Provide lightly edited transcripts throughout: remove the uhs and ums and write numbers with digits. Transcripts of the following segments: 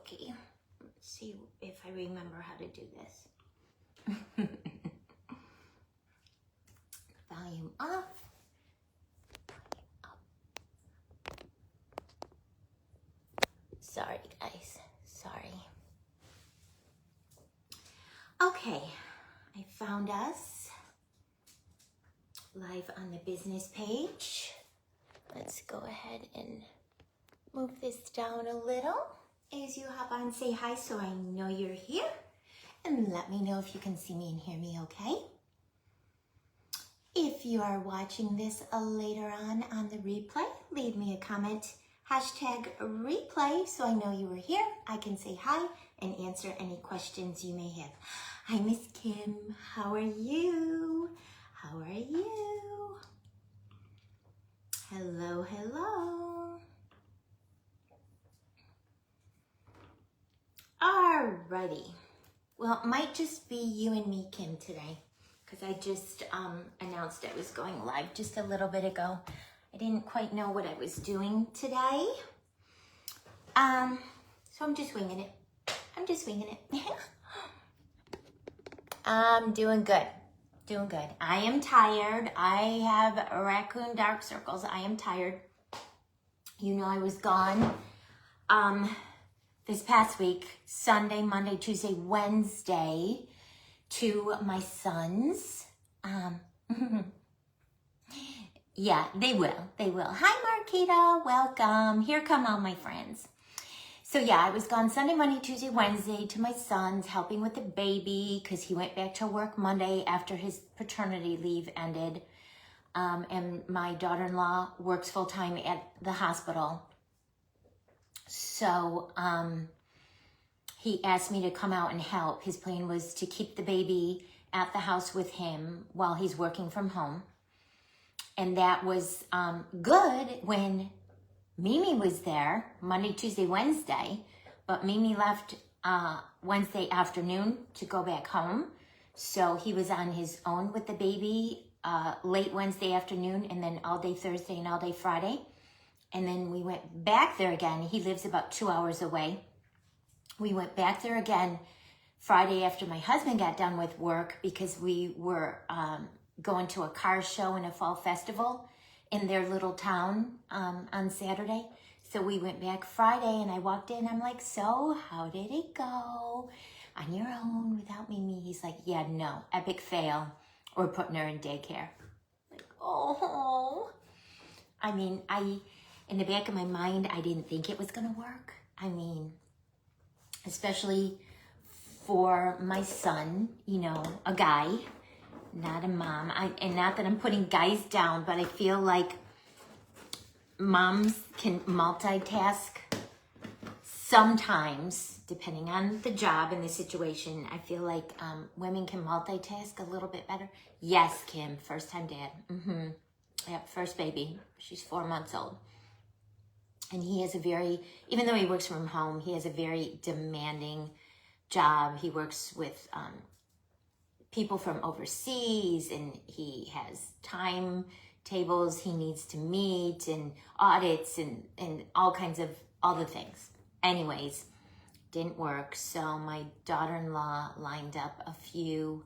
dokie. Let's see if I remember how to do this. Volume off. Sorry, guys. Sorry. Okay, I found us live on the business page. Let's go ahead and move this down a little. As you hop on, say hi so I know you're here. And let me know if you can see me and hear me okay. If you are watching this later on the replay, leave me a comment. Hashtag replay so I know you were here. I can say hi and answer any questions you may have. Hi, Miss Kim. How are you? How are you? Hello, hello. Alrighty. Well, it might just be you and me, Kim, today, because I just announced I was going live just a little bit ago. I didn't quite know what I was doing today. So I'm just winging it. I'm just winging it. I'm doing good. Doing good. I am tired. I have raccoon dark circles. I am tired. You know I was gone this past week, Sunday, Monday, Tuesday, Wednesday, to my sons. Yeah, they will. They will. Hi, Marquita. Welcome. Here come all my friends. So yeah, I was gone Sunday, Monday, Tuesday, Wednesday to my sons, helping with the baby because he went back to work Monday after his paternity leave ended. And my daughter-in-law works full-time at the hospital. So he asked me to come out and help. His plan was to keep the baby at the house with him while he's working from home. And that was good when Mimi was there, Monday, Tuesday, Wednesday. But Mimi left Wednesday afternoon to go back home. So he was on his own with the baby late Wednesday afternoon and then all day Thursday and all day Friday. And then we went back there again. He lives about 2 hours away. We went back there again Friday after my husband got done with work because we were going to a car show and a fall festival in their little town on Saturday. So we went back Friday and I walked in. I'm like, so how did it go? On your own without Mimi? He's like, yeah, no, epic fail. We're putting her in daycare. Like, oh. I mean, in the back of my mind, I didn't think it was going to work. I mean, especially for my son, you know, a guy, not a mom. And not that I'm putting guys down, but I feel like moms can multitask sometimes, depending on the job and the situation. I feel like women can multitask a little bit better. Yes, Kim, first time dad. Yep, first baby. She's 4 months old. And he has a very, even though he works from home, he has a very demanding job. He works with people from overseas, and he has timetables he needs to meet and audits and all kinds of other things. Anyways, didn't work. So my daughter-in-law lined up a few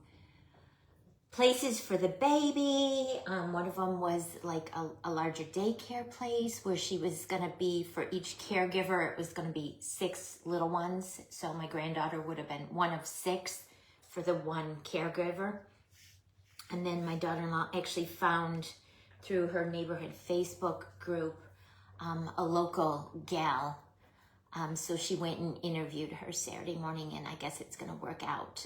places for the baby. One of them was like a larger daycare place where she was gonna be, for each caregiver, it was gonna be 6 little ones. So my granddaughter would have been one of 6 for the one caregiver. And then my daughter-in-law actually found through her neighborhood Facebook group a local gal. So she went and interviewed her Saturday morning, and I guess it's gonna work out.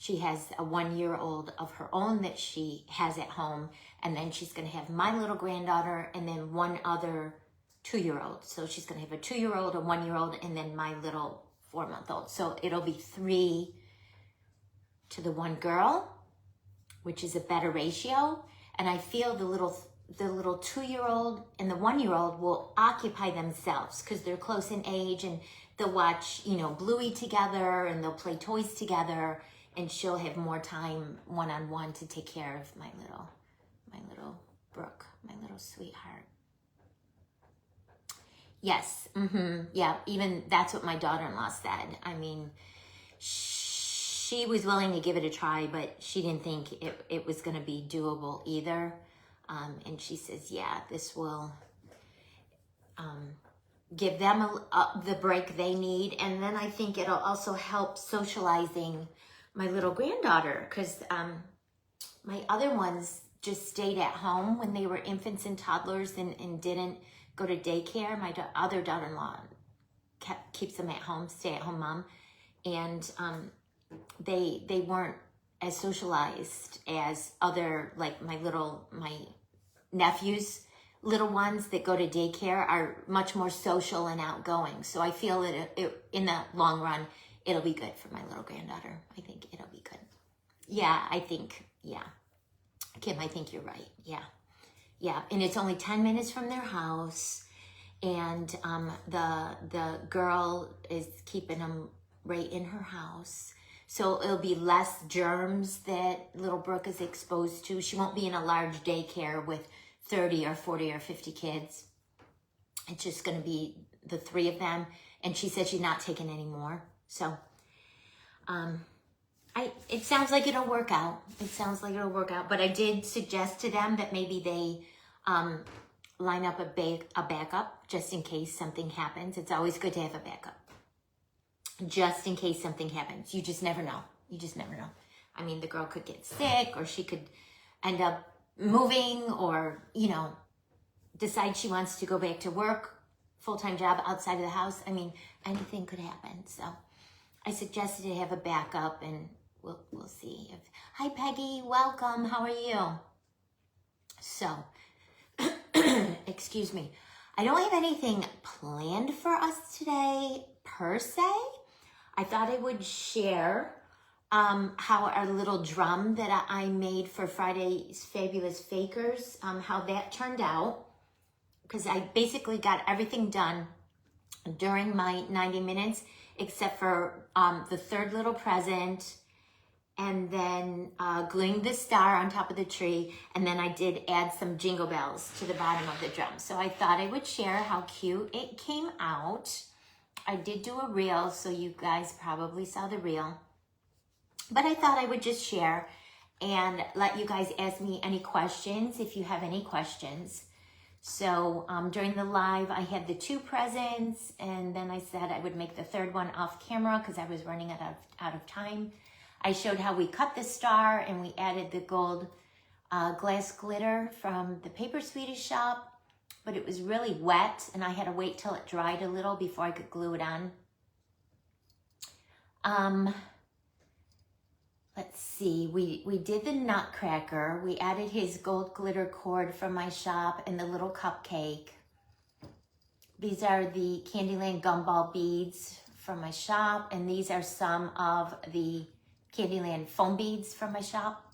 She has a 1-year-old of her own that she has at home. And then she's going to have my little granddaughter and then one other 2-year-old. So she's going to have a 2-year-old, a 1-year-old, and then my little 4-month-old. So it'll be 3 to the 1 girl, which is a better ratio. And I feel the little 2-year-old and the 1-year-old will occupy themselves because they're close in age, and they'll watch, you know, Bluey together, and they'll play toys together. And she'll have more time one-on-one to take care of my little Brooke, my little sweetheart. Yes. Yeah. Even that's what my daughter-in-law said. I mean, she was willing to give it a try, but she didn't think it was going to be doable either. And she says, yeah, this will give them the break they need. And then I think it'll also help socializing my little granddaughter, because my other ones just stayed at home when they were infants and toddlers and didn't go to daycare. My other daughter-in-law keeps them at home, stay-at-home mom. And they weren't as socialized as other, like my nephews, little ones that go to daycare are much more social and outgoing. So I feel that in the long run, it'll be good for my little granddaughter. I think it'll be good. Yeah, Kim, I think you're right. Yeah. And it's only 10 minutes from their house. And the girl is keeping them right in her house. So it'll be less germs that little Brooke is exposed to. She won't be in a large daycare with 30 or 40 or 50 kids. It's just going to be the 3 of them. And she said she's not taking any more. So it sounds like it'll work out. But I did suggest to them that maybe they line up a backup just in case something happens. It's always good to have a backup. Just in case something happens. You just never know. I mean, the girl could get sick, or she could end up moving, or, decide she wants to go back to work, full-time job outside of the house. I mean, anything could happen. So I suggested to have a backup, and we'll see. Hi, Peggy. Welcome. How are you? So, excuse me. I don't have anything planned for us today, per se. I thought I would share how our little drum that I made for Friday's Fabulous Fakers, how that turned out. Because I basically got everything done during my 90 minutes, except for the third little present, and then gluing the star on top of the tree, and then I did add some jingle bells to the bottom of the drum. So I thought I would share how cute it came out. I did do a reel, so you guys probably saw the reel. But I thought I would just share and let you guys ask me any questions if you have any questions. So during the live, I had the 2 presents, and then I said I would make the 3rd one off camera because I was running out of time. I showed how we cut the star, and we added the gold glass glitter from the Paper Swedish shop, but it was really wet, and I had to wait till it dried a little before I could glue it on. Let's see, we did the Nutcracker. We added his gold glitter cord from my shop and the little cupcake. These are the Candyland gumball beads from my shop, and these are some of the Candyland foam beads from my shop.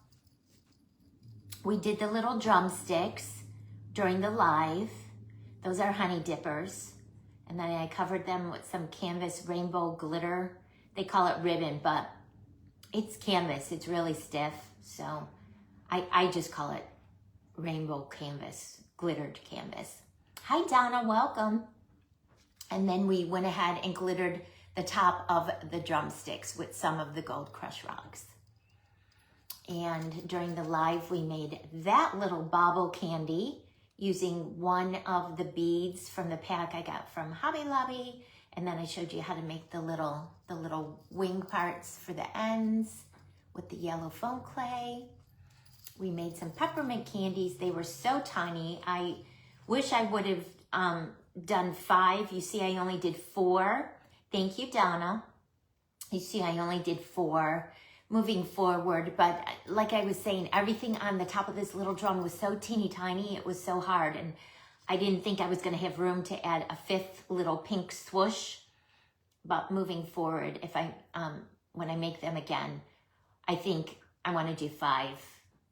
We did the little drumsticks during the live. Those are honey dippers. And then I covered them with some canvas rainbow glitter. They call it ribbon, but it's canvas. It's really stiff. So I just call it rainbow canvas, glittered canvas. Hi, Donna, welcome. And then we went ahead and glittered the top of the drumsticks with some of the gold crush rocks. And during the live, we made that little bauble candy using one of the beads from the pack I got from Hobby Lobby. And then I showed you how to make the little wing parts for the ends with the yellow foam clay. We made some peppermint candies. They were so tiny. I wish I would have done 5. You see, I only did 4. Thank you, Donna. You see, I only did 4 moving forward, but like I was saying, everything on the top of this little drum was so teeny tiny, it was so hard, and I didn't think I was going to have room to add a 5th little pink swoosh. But moving forward, if I when I make them again, I think I want to do 5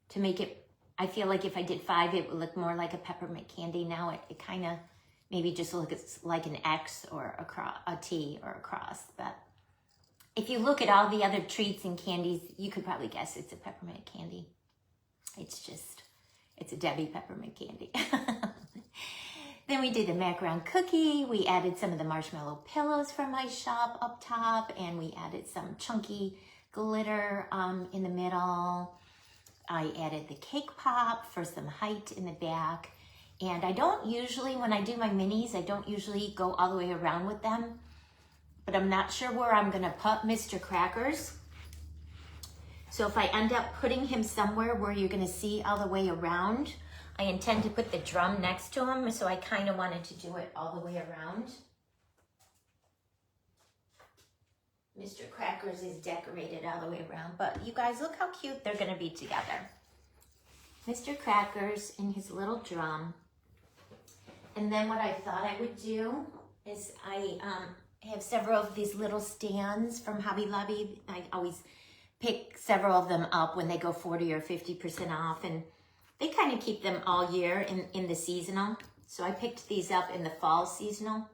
to make it. I feel like if I did 5, it would look more like a peppermint candy. Now it kind of maybe just looks like an X or a T or a cross. But if you look at all the other treats and candies, you could probably guess it's a peppermint candy. It's a Debbie peppermint candy. Then we did the macaron cookie. We added some of the marshmallow pillows from my shop up top, and we added some chunky glitter in the middle. I added the cake pop for some height in the back. And I don't usually, when I do my minis, I don't usually go all the way around with them. But I'm not sure where I'm gonna put Mr. Crackers. So if I end up putting him somewhere where you're gonna see all the way around, I intend to put the drum next to him, so I kind of wanted to do it all the way around. Mr. Crackers is decorated all the way around, but you guys, look how cute they're gonna be together. Mr. Crackers and his little drum. And then what I thought I would do is I have several of these little stands from Hobby Lobby. I always pick several of them up when they go 40 or 50% off, and they kind of keep them all year in the seasonal. So I picked these up in the fall seasonal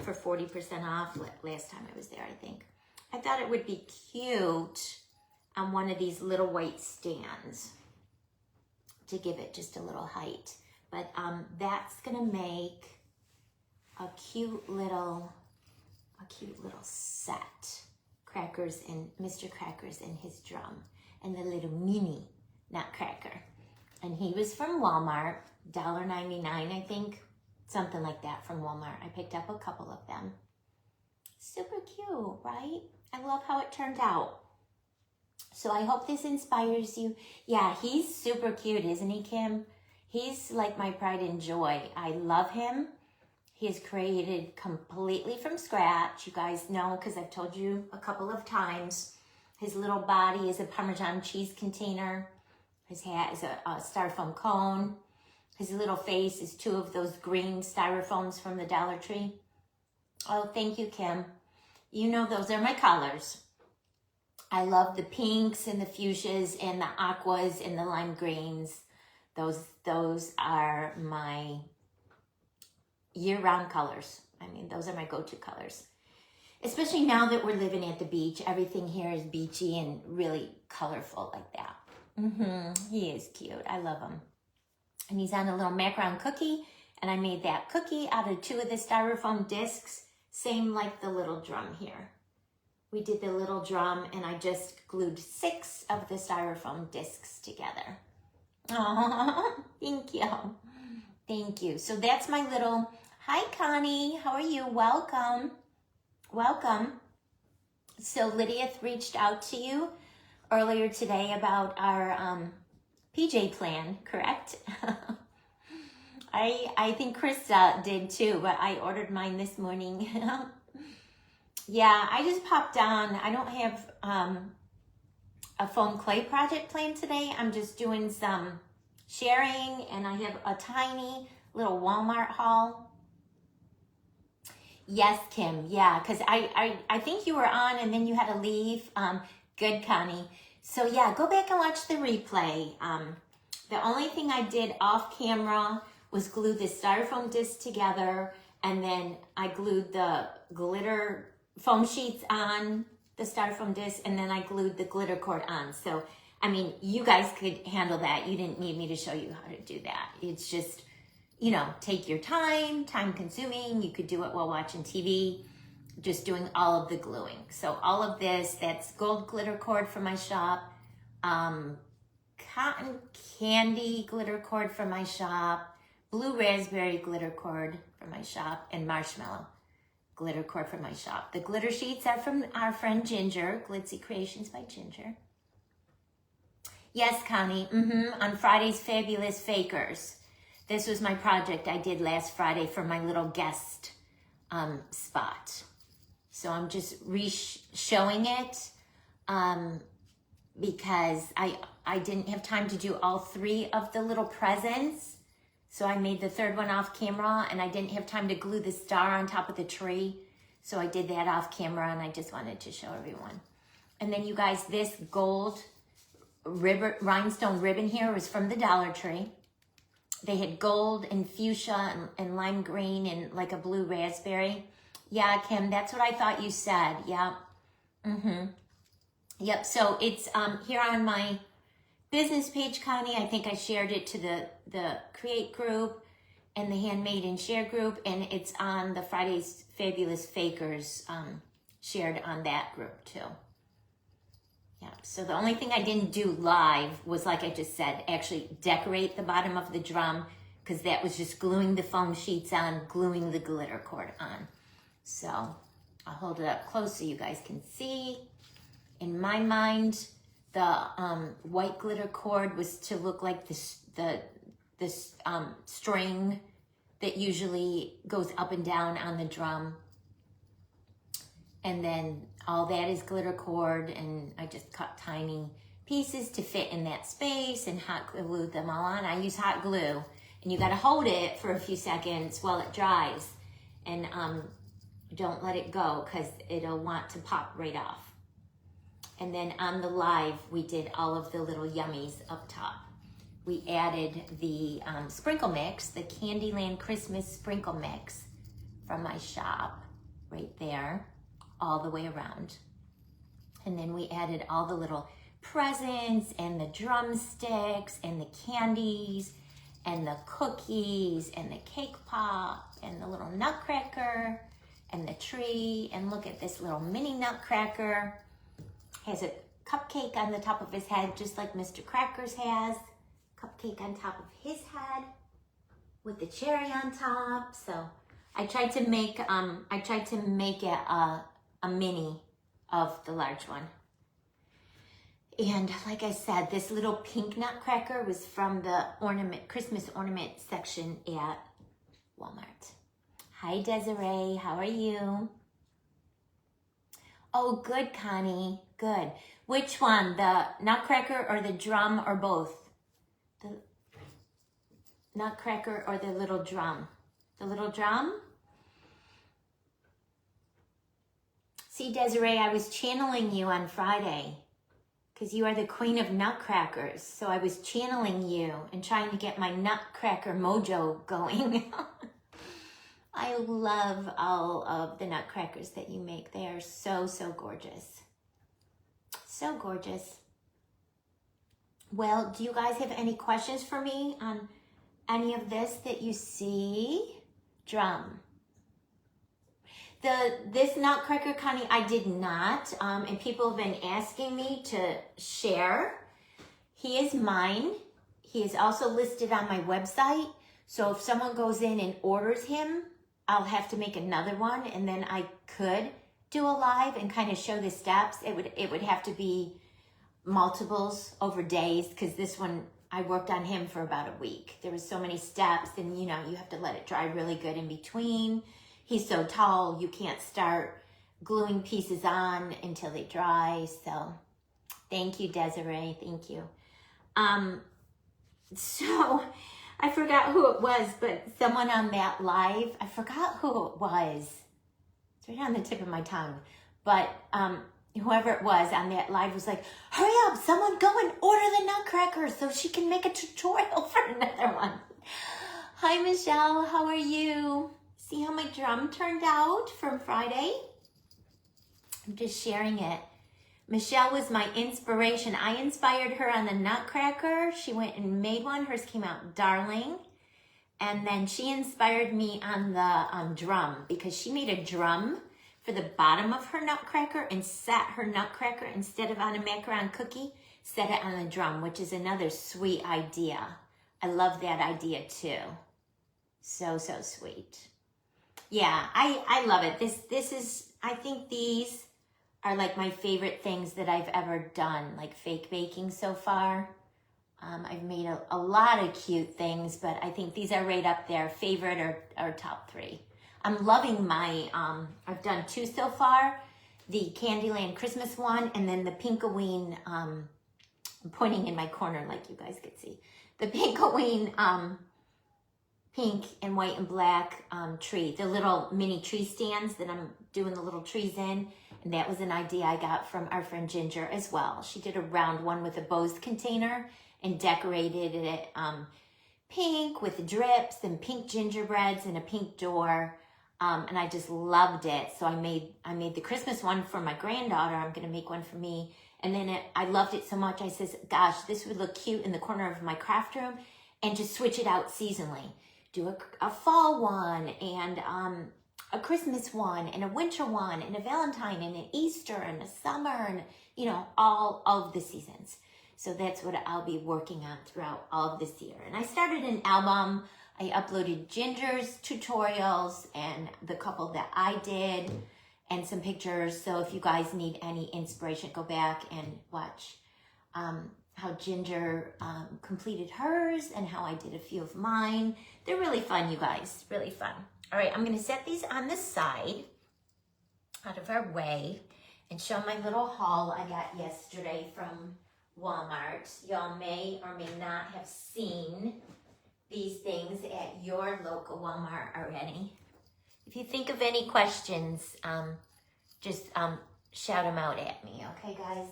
for 40% off last time I was there, I think. I thought it would be cute on one of these little white stands to give it just a little height. But that's gonna make a cute little set. Crackers and Mr. Crackers and his drum, and the little mini Nutcracker. And he was from Walmart, $1.99, I think, something like that from Walmart. I picked up a couple of them. Super cute, right? I love how it turned out. So I hope this inspires you. Yeah, he's super cute, isn't he, Kim? He's like my pride and joy. I love him. He is created completely from scratch. You guys know, because I've told you a couple of times. His little body is a Parmesan cheese container. His hat is a styrofoam cone. His little face is 2 of those green styrofoams from the Dollar Tree. Oh, thank you, Kim. You know those are my colors. I love the pinks and the fuchsias and the aquas and the lime greens. Those are my year-round colors. I mean, those are my go-to colors. Especially now that we're living at the beach. Everything here is beachy and really colorful like that. He is cute. I love him. And he's on a little macaron cookie. And I made that cookie out of 2 of the styrofoam discs. Same like the little drum here. We did the little drum and I just glued 6 of the styrofoam discs together. Oh, thank you. Thank you. So that's my little, hi Connie, how are you? Welcome. Welcome. So Lydia reached out to you earlier today about our PJ plan, correct? I think Krista did too, but I ordered mine this morning. Yeah, I just popped on. I don't have a foam clay project planned today. I'm just doing some sharing, and I have a tiny little Walmart haul. Yes, Kim. Yeah, because I think you were on and then you had to leave. Good, Connie. So yeah, go back and watch the replay. The only thing I did off camera was glue the styrofoam disc together, and then I glued the glitter foam sheets on the styrofoam disc, and then I glued the glitter cord on. So, I mean, you guys could handle that. You didn't need me to show you how to do that. It's just, you know, take your time consuming. You could do it while watching TV, just doing all of the gluing. So all of this, that's gold glitter cord from my shop, cotton candy glitter cord from my shop, blue raspberry glitter cord from my shop, and marshmallow glitter cord from my shop. The glitter sheets are from our friend Ginger, Glitzy Creations by Ginger. Yes, Connie, on Friday's Fabulous Fakers. This was my project I did last Friday for my little guest spot. So I'm just showing it because I didn't have time to do all 3 of the little presents. So I made the 3rd one off camera, and I didn't have time to glue the star on top of the tree. So I did that off camera, and I just wanted to show everyone. And then you guys, this gold rhinestone ribbon here was from the Dollar Tree. They had gold and fuchsia and lime green and like a blue raspberry. Yeah, Kim, that's what I thought you said. Yeah. Yep, so it's here on my business page, Connie. I think I shared it to the Create group. and the Handmade and Share group, and it's on the Friday's Fabulous Fakers shared on that group too. Yeah, so the only thing I didn't do live was, like I just said, actually decorate the bottom of the drum, because that was just gluing the foam sheets on, gluing the glitter cord on. So I'll hold it up close so you guys can see. In my mind, the white glitter cord was to look like this string that usually goes up and down on the drum. And then all that is glitter cord, and I just cut tiny pieces to fit in that space and hot glued them all on. I use hot glue, and you gotta hold it for a few seconds while it dries, and don't let it go because it'll want to pop right off. And then on the live, we did all of the little yummies up top. We added the sprinkle mix, the Candyland Christmas sprinkle mix from my shop right there, all the way around. And then we added all the little presents and the drumsticks and the candies and the cookies and the cake pop and the little nutcracker and the tree. And look at this little mini nutcracker. Has a cupcake on the top of his head, just like Mr. Cracker's has. Cupcake on top of his head with the cherry on top. So I tried to make it a mini of the large one. And like I said, this little pink nutcracker was from the Christmas ornament section at Walmart. Hi Desiree, how are you? Oh, good, Connie, good. Which one, the nutcracker or the drum, or both? The nutcracker or the little drum? The little drum? See, Desiree, I was channeling you on Friday because you are the queen of nutcrackers. So I was channeling you and trying to get my nutcracker mojo going. I love all of the nutcrackers that you make. They are so, so gorgeous. So gorgeous. Well, do you guys have any questions for me on any of this that you see? Drum. This nutcracker, Connie, I did not, and people have been asking me to share. He is mine. He is also listed on my website. So if someone goes in and orders him, I'll have to make another one, and then I could do a live and kind of show the steps. It would have to be multiples over days, because this one, I worked on him for about a week. There was so many steps, and you have to let it dry really good in between. He's so tall, you can't start gluing pieces on until they dry. So thank you, Desiree, thank you. So I forgot who it was, but someone on that live, I forgot who it was. It's right on the tip of my tongue. But whoever it was on that live was like, hurry up, someone go and order the nutcracker so she can make a tutorial for another one. Hi, Michelle, how are you? See how my drum turned out from Friday? I'm just sharing it. Michelle was my inspiration. I inspired her on the nutcracker. She went and made one. Hers came out darling. And then she inspired me on the drum, because she made a drum for the bottom of her nutcracker and set her nutcracker, instead of on a macaron cookie, set it on the drum, which is another sweet idea. I love that idea too. So, so sweet. Yeah, I love it. This is, I think these are like my favorite things that I've ever done, like fake baking so far. I've made a lot of cute things, but I think these are right up there, favorite or top 3. I'm loving my, I've done 2 so far, the Candyland Christmas one, and then the Pinkoween, I'm pointing in my corner like you guys could see, the Pinkoween, pink and white and black tree, the little mini tree stands that I'm doing the little trees in. And that was an idea I got from our friend Ginger as well. She did a round one with a Bose container and decorated it pink with drips and pink gingerbreads and a pink door. And I just loved it. So I made the Christmas one for my granddaughter. I'm going to make one for me. And then I loved it so much. I says, gosh, this would look cute in the corner of my craft room, and just switch it out seasonally. do a fall one, and a Christmas one, and a winter one, and a Valentine, and an Easter, and a summer, and you know, all of the seasons. So that's what I'll be working on throughout all of this year. And I started an album. I uploaded Ginger's tutorials and the couple that I did and some pictures. So if you guys need any inspiration, go back and watch how Ginger completed hers and how I did a few of mine. They're really fun, you guys, really fun. All right, I'm gonna set these on the side out of our way and show my little haul I got yesterday from Walmart. Y'all may or may not have seen these things at your local Walmart already. If you think of any questions, just shout them out at me, okay, guys?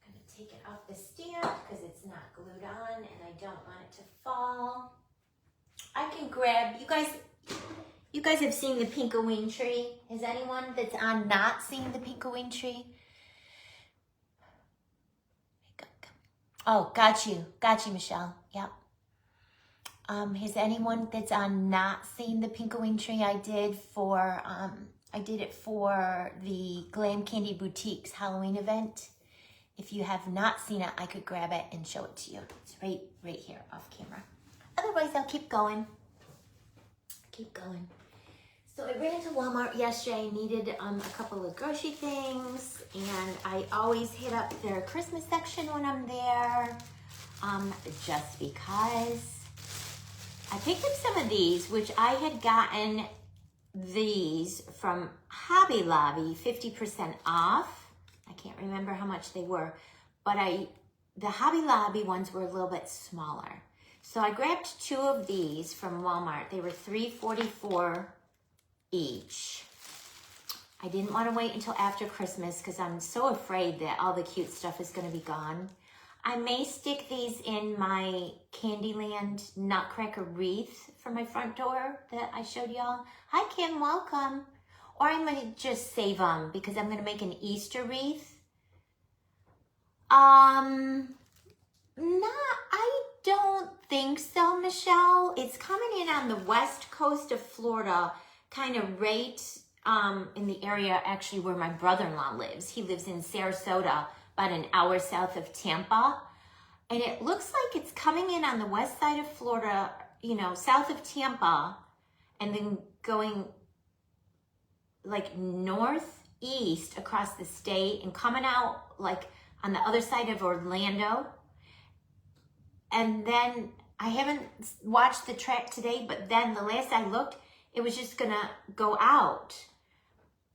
I'm gonna take it off the stand because it's not glued on and I don't want it to fall. I can grab, you guys have seen the Pinkoween tree. Is anyone that's on not seeing the Pinkoween tree? Oh, got you, Michelle, yep. Has anyone that's on not seeing the Pinkoween tree? I did it for the Glam Candy Boutique's Halloween event. If you have not seen it, I could grab it and show it to you. It's right here off camera. Otherwise, I'll keep going. So I ran to Walmart yesterday. I needed a couple of grocery things, and I always hit up their Christmas section when I'm there, just because. I picked up some of these, which I had gotten these from Hobby Lobby, 50% off. I can't remember how much they were, but the Hobby Lobby ones were a little bit smaller. So I grabbed 2 of these from Walmart. They were $3.44 each. I didn't want to wait until after Christmas because I'm so afraid that all the cute stuff is going to be gone. I may stick these in my Candyland Nutcracker wreath for my front door that I showed y'all. Hi, Kim, welcome. Or I'm going to just save them because I'm going to make an Easter wreath. I don't think so, Michelle. It's coming in on the west coast of Florida, kind of right in the area actually where my brother-in-law lives. He lives in Sarasota, about an hour south of Tampa. And it looks like it's coming in on the west side of Florida, you know, south of Tampa, and then going like northeast across the state and coming out like on the other side of Orlando. And then I haven't watched the track today, but then the last I looked, it was just gonna go out.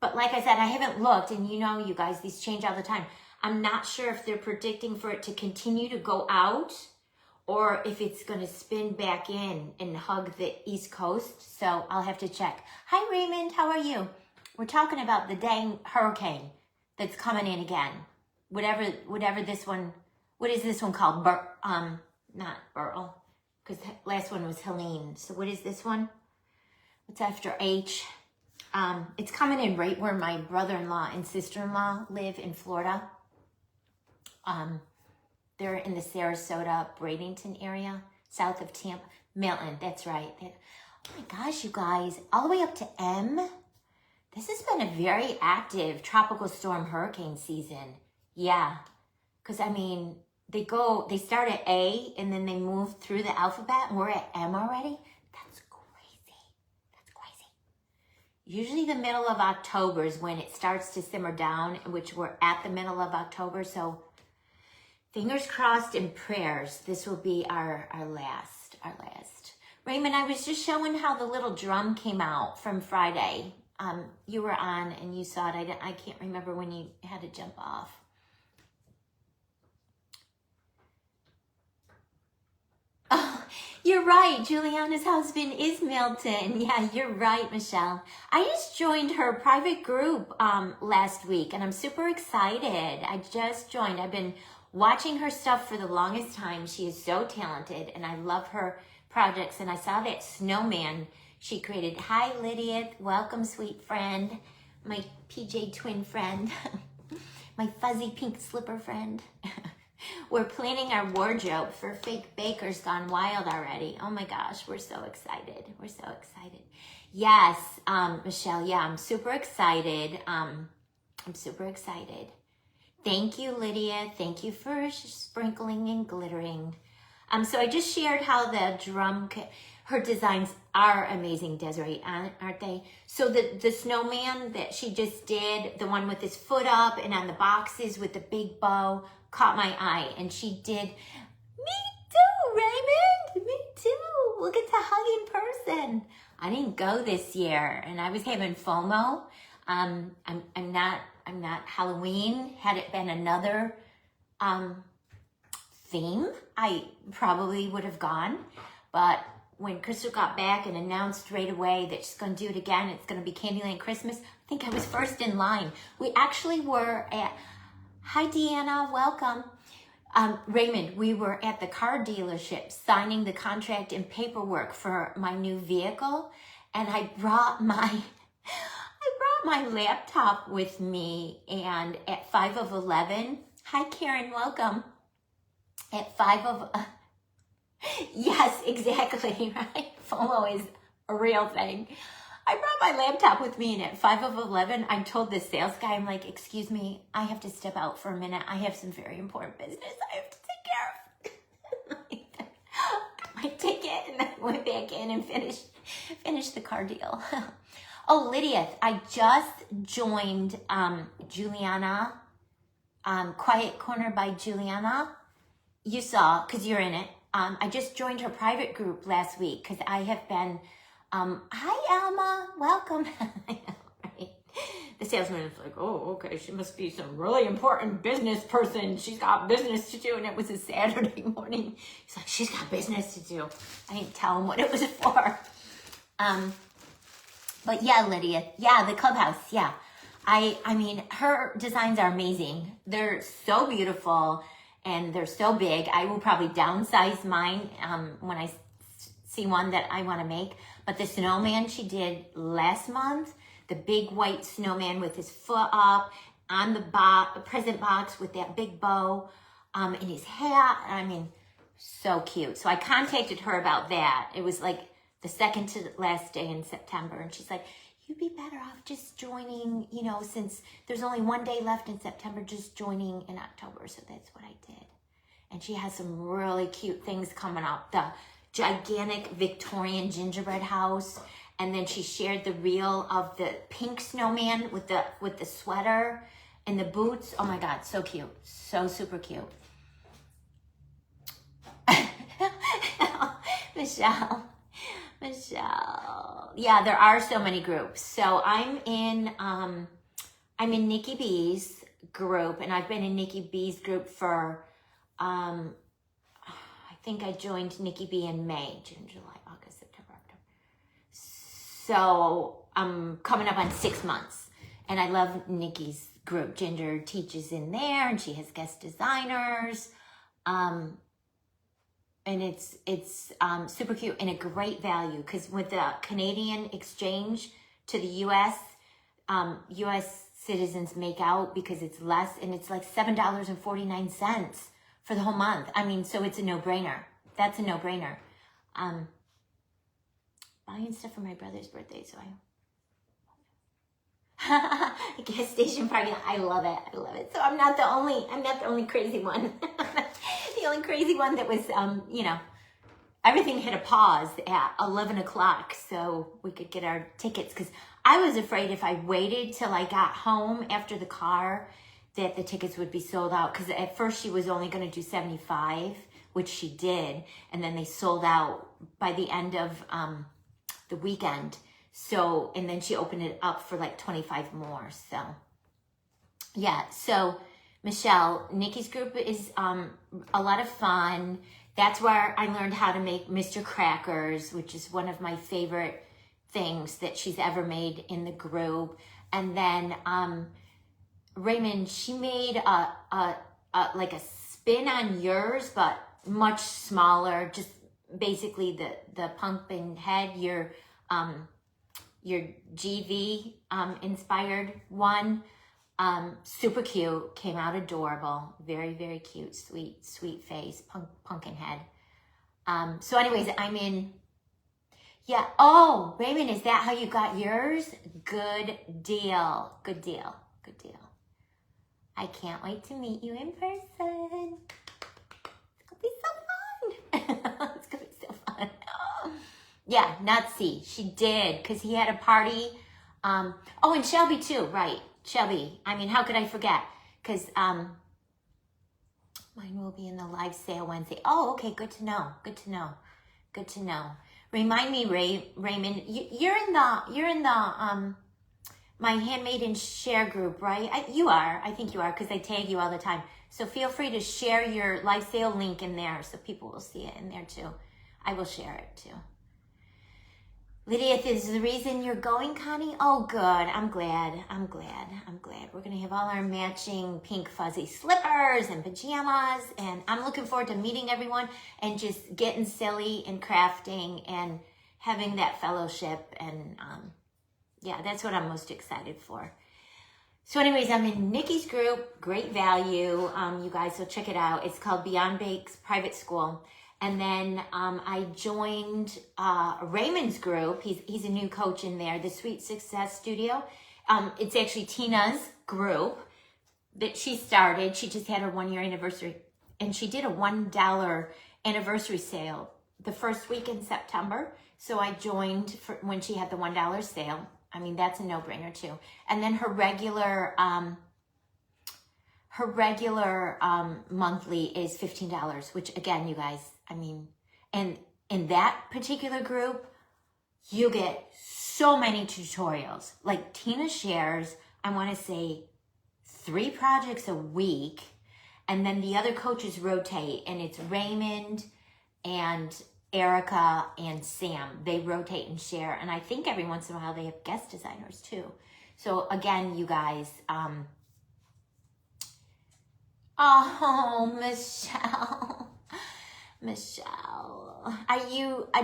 But like I said, I haven't looked, and you know, you guys, these change all the time. I'm not sure if they're predicting for it to continue to go out or if it's going to spin back in and hug the East Coast. So I'll have to check. Hi, Raymond. How are you? We're talking about the dang hurricane that's coming in again. Whatever this one, what is this one called? Not Burl, because the last one was Helene. So what is this one? What's after H? It's coming in right where my brother-in-law and sister-in-law live in Florida. They're in the Sarasota, Bradenton area, south of Tampa. Milton, that's right. Oh my gosh, you guys, all the way up to M. This has been a very active tropical storm hurricane season. Yeah, because I mean, they start at A and then they move through the alphabet and we're at M already. That's crazy. Usually the middle of October is when it starts to simmer down, which we're at the middle of October. So fingers crossed and prayers. This will be our last. Raymond, I was just showing how the little drum came out from Friday. You were on and you saw it. I can't remember when you had to jump off. Oh, you're right. Juliana's husband is Milton. Yeah, you're right, Michelle. I just joined her private group last week and I'm super excited. I just joined. I've been watching her stuff for the longest time. She is so talented and I love her projects. And I saw that snowman she created. Hi, Lydia. Welcome, sweet friend. My PJ twin friend. My fuzzy pink slipper friend. We're planning our wardrobe for Fake Bakers Gone Wild already. Oh my gosh, we're so excited. We're so excited. Yes, Michelle, yeah, I'm super excited. I'm super excited. Thank you, Lydia. Thank you for sprinkling and glittering. So I just shared how the her designs are amazing, Desiree, aren't they? So the snowman that she just did, the one with his foot up and on the boxes with the big bow, caught my eye. And she did, me too, Raymond, me too. We'll get to hug in person. I didn't go this year and I was having FOMO. I'm not Halloween. Had it been another theme, I probably would have gone. But when Crystal got back and announced right away that she's going to do it again, it's going to be Candyland Christmas, I think I was first in line. We actually were at, hi Deanna, welcome. Raymond, we were at the car dealership signing the contract and paperwork for my new vehicle, and I brought my laptop with me, and at 5 of 11, hi Karen, welcome. At 5 of, yes, exactly, right? FOMO is a real thing. I brought my laptop with me, and at 5 of 11, I told the sales guy, I'm like, excuse me, I have to step out for a minute. I have some very important business I have to take care of. Got my ticket, and then went back in and finished the car deal. Oh, Lydia, I just joined Juliana, Quiet Corner by Juliana. You saw, because you're in it. I just joined her private group last week because I have been, hi Alma, welcome. I know, right? The salesman is like, oh, okay, she must be some really important business person. She's got business to do, and it was a Saturday morning. He's like, she's got business to do. I didn't tell him what it was for. But yeah, Lydia, yeah, the clubhouse, yeah. I mean, her designs are amazing. They're so beautiful. And they're so big. I will probably downsize mine when I see one that I want to make. But the snowman she did last month, the big white snowman with his foot up on the present box with that big bow and his hat. I mean, so cute. So I contacted her about that. It was like the second to last day in September. And she's like, you'd be better off just joining, you know, since there's only one day left in September, just joining in October. So that's what I did. And she has some really cute things coming up. The gigantic Victorian gingerbread house. And then she shared the reel of the pink snowman with the sweater and the boots. Oh my God, so cute. So super cute. Michelle. Yeah, there are so many groups. So I'm in Nikki B's group, and I've been in Nikki B's group for I think I joined Nikki B in May, June, July, August, September, October. So I'm coming up on 6 months, and I love Nikki's group. Ginger teaches in there, and she has guest designers. And it's super cute and a great value, because with the Canadian exchange to the U.S., U.S. citizens make out because it's less, and it's like $7.49 for the whole month. I mean, so it's a no-brainer. That's a no-brainer. Buying stuff for my brother's birthday, so a gas station party. I love it. I love it. So I'm not the only crazy one. The only crazy one that was, you know, everything hit a pause at 11 o'clock so we could get our tickets, because I was afraid if I waited till I got home after the car that the tickets would be sold out, because at first she was only going to do 75, which she did, and then they sold out by the end of the weekend. So, and then she opened it up for like 25 more. So, yeah. So, Michelle, Nikki's group is a lot of fun. That's where I learned how to make Mr. Crackers, which is one of my favorite things that she's ever made in the group. And then Raymond, she made like a spin on yours, but much smaller. Just basically the pumpkin head, your GV inspired one. Super cute, came out adorable, very, very cute, sweet face, pumpkin head. So anyways, I'm in, yeah. Oh, Raymond, is that how you got yours? Good deal, good deal, good deal. I can't wait to meet you in person. It's gonna be so fun. It's gonna be so fun. Yeah, Nutsy, she did, because he had a party. Oh, and Shelby too, right? Shelby. I mean, how could I forget? Because mine will be in the live sale Wednesday. Oh, okay, good to know. Good to know. Good to know. Remind me, Raymond, you're in the my handmade and share group, right? You are. I think you are, because I tag you all the time. So feel free to share your live sale link in there so people will see it in there too. I will share it too. Lydia, is the reason you're going, Connie? Oh, good. I'm glad. I'm glad. I'm glad. We're going to have all our matching pink fuzzy slippers and pajamas. And I'm looking forward to meeting everyone and just getting silly and crafting and having that fellowship. And yeah, that's what I'm most excited for. So anyways, I'm in Nikki's group. Great value. You guys, so check it out. It's called Beyond Bake's Private School. And then I joined Raymond's group. He's a new coach in there, the Sweet Success Studio. It's actually Tina's group that she started. She just had her 1 year anniversary. And she did a $1 anniversary sale the first week in September. So I joined for when she had the $1 sale. I mean, that's a no-brainer too. And then her regular monthly is $15, which again, you guys, I mean, and in that particular group, you get so many tutorials. Like Tina shares, I want to say 3 projects a week. And then the other coaches rotate, and it's Raymond and Erica and Sam. They rotate and share. And I think every once in a while they have guest designers too. So again, you guys, oh, Michelle,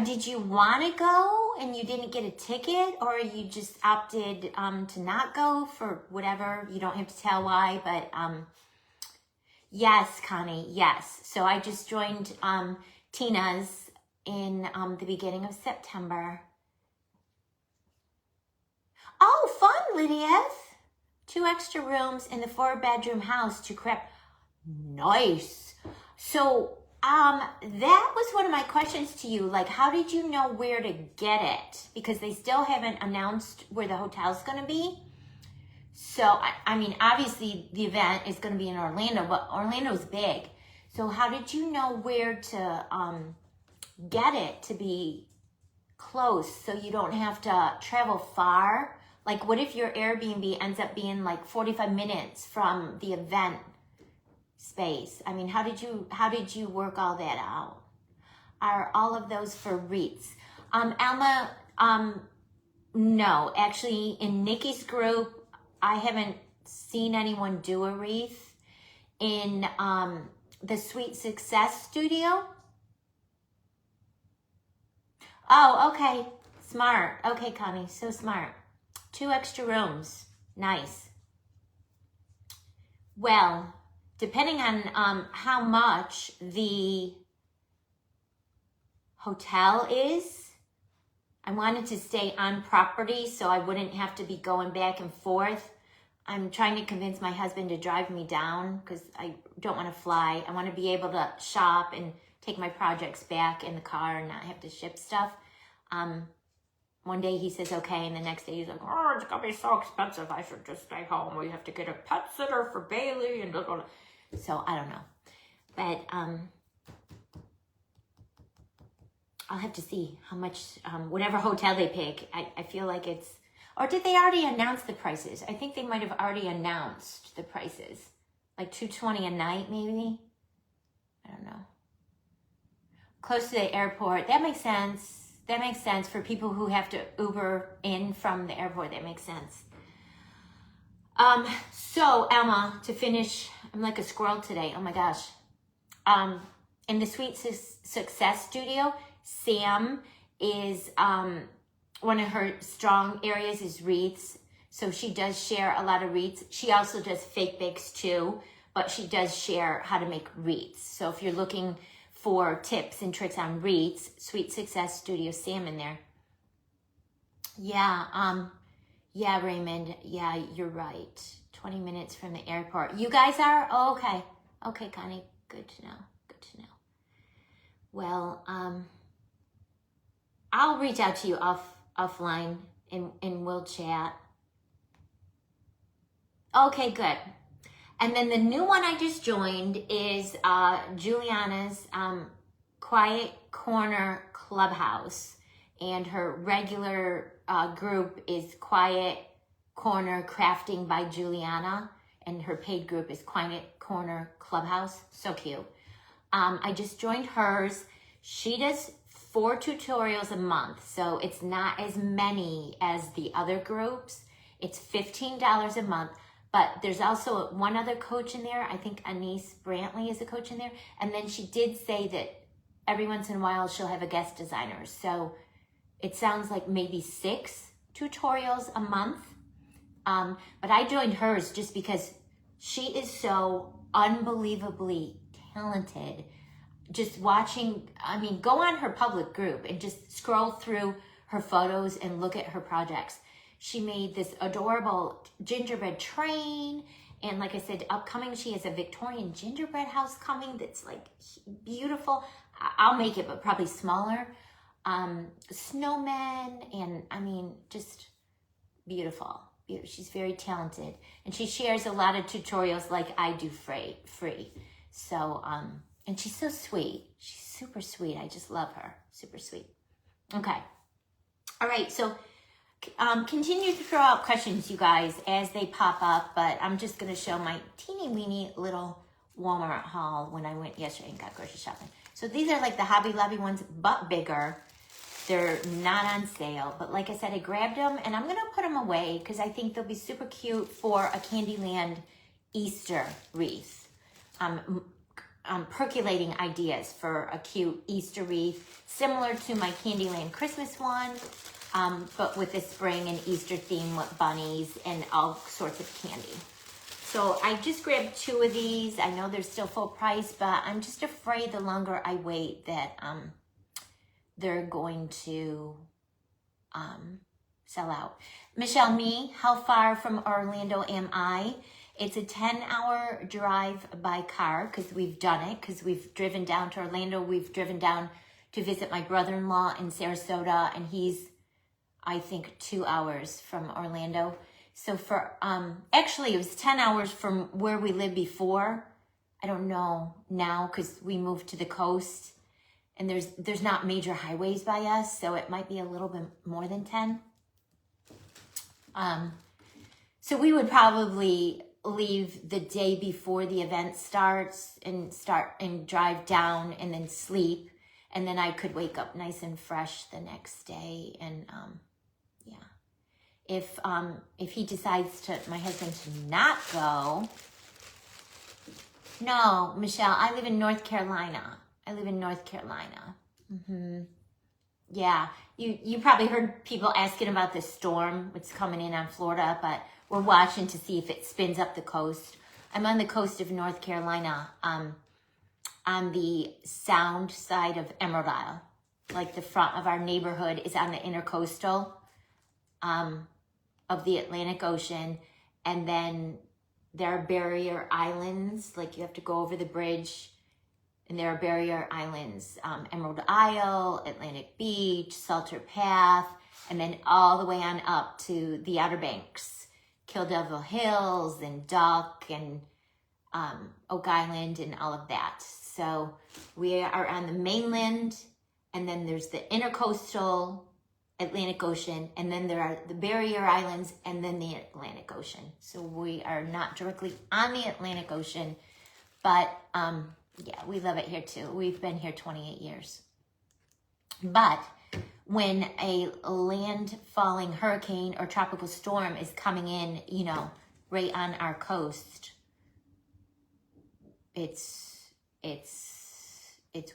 did you want to go and you didn't get a ticket, or you just opted to not go for whatever? You don't have to tell why, but yes, Connie, yes. So I just joined Tina's in the beginning of September. Oh, fun, Lydia. 2 extra rooms in the 4-bedroom house to craft. Nice. So that was one of my questions to you. Like, how did you know where to get it? Because they still haven't announced where the hotel's going to be. So, I mean, obviously the event is going to be in Orlando, but Orlando's big. So how did you know where to get it to be close so you don't have to travel far? Like, what if your Airbnb ends up being like 45 minutes from the event space? I mean, how did you work all that out? Are all of those for wreaths? Alma, no, actually in Nikki's group, I haven't seen anyone do a wreath. In the Sweet Success Studio. Oh, okay, smart. Okay, Connie, so smart. 2 extra rooms, nice. Well, depending on how much the hotel is, I wanted to stay on property so I wouldn't have to be going back and forth. I'm trying to convince my husband to drive me down because I don't want to fly. I want to be able to shop and take my projects back in the car and not have to ship stuff. One day he says okay, and the next day he's like, oh, it's gonna be so expensive, I should just stay home. We have to get a pet sitter for Bailey and blah, blah, blah. So I don't know, but I'll have to see how much whatever hotel they pick. I feel like it's, or did they already announce the prices? I think they might have already announced the prices, like $220 a night maybe. I don't know. Close to the airport, that makes sense. That makes sense for people who have to Uber in from the airport. That makes sense. So Emma, to finish, I'm like a squirrel today. Oh my gosh. In the Sweet Success Studio, Sam is, one of her strong areas is wreaths. So she does share a lot of wreaths. She also does fake bakes too, but she does share how to make wreaths. So if you're looking for tips and tricks on wreaths, Sweet Success Studio Sam in there. Yeah, yeah, Raymond. Yeah, you're right. 20 minutes from the airport. You guys are? Oh, okay. Okay, Connie. Good to know. Good to know. Well, I'll reach out to you offline and we'll chat. Okay, good. And then the new one I just joined is Juliana's Quiet Corner Clubhouse. And her regular group is Quiet Corner Crafting by Juliana. And her paid group is Quiet Corner Clubhouse. So cute. I just joined hers. She does 4 tutorials a month. So it's not as many as the other groups. It's $15 a month. But there's also one other coach in there. I think Anise Brantley is a coach in there. And then she did say that every once in a while she'll have a guest designer. So it sounds like maybe 6 tutorials a month. But I joined hers just because she is so unbelievably talented. Just watching, I mean, go on her public group and just scroll through her photos and look at her projects. She made this adorable gingerbread train. And like I said, upcoming, she has a Victorian gingerbread house coming that's like beautiful. I'll make it, but probably smaller. Snowmen, and I mean, just beautiful. She's very talented. And she shares a lot of tutorials like I do free. So, and she's so sweet. She's super sweet. I just love her. Super sweet. Okay. All right. So, continue to throw out questions, you guys, as they pop up, but I'm just going to show my teeny weeny little Walmart haul when I went yesterday and got grocery shopping. So these are like the Hobby Lobby ones, but bigger. They're not on sale, but like I said, I grabbed them and I'm going to put them away because I think they'll be super cute for a Candyland Easter wreath. I'm percolating ideas for a cute Easter wreath, similar to my Candyland Christmas one. But with the spring and Easter theme with bunnies and all sorts of candy. So I just grabbed 2 of these. I know they're still full price, but I'm just afraid the longer I wait that they're going to sell out. Michelle Me, how far from Orlando am I? It's a 10-hour drive by car because we've done it, because we've driven down to Orlando. We've driven down to visit my brother-in-law in Sarasota, and he's, I think, 2 hours from Orlando. So for, actually it was 10 hours from where we lived before. I don't know now because we moved to the coast and there's not major highways by us. So it might be a little bit more than 10. So we would probably leave the day before the event starts and drive down and then sleep. And then I could wake up nice and fresh the next day. And, yeah. If he decides my husband to not go. No, Michelle, I live in North Carolina. Mm-hmm. Yeah, you probably heard people asking about the storm, what's coming in on Florida, but we're watching to see if it spins up the coast. I'm on the coast of North Carolina, on the sound side of Emerald Isle. Like the front of our neighborhood is on the intercoastal of the Atlantic Ocean. And then there are barrier islands, like you have to go over the bridge. And there are barrier islands, Emerald Isle, Atlantic Beach, Salter Path, and then all the way on up to the Outer Banks, Kill Devil Hills and Duck and Oak Island and all of that. So we are on the mainland, and then there's the intercoastal Atlantic Ocean, and then there are the barrier islands, and then the Atlantic Ocean. So we are not directly on the Atlantic Ocean, but yeah, we love it here too. We've been here 28 years. But when a land-falling hurricane or tropical storm is coming in, you know, right on our coast, it's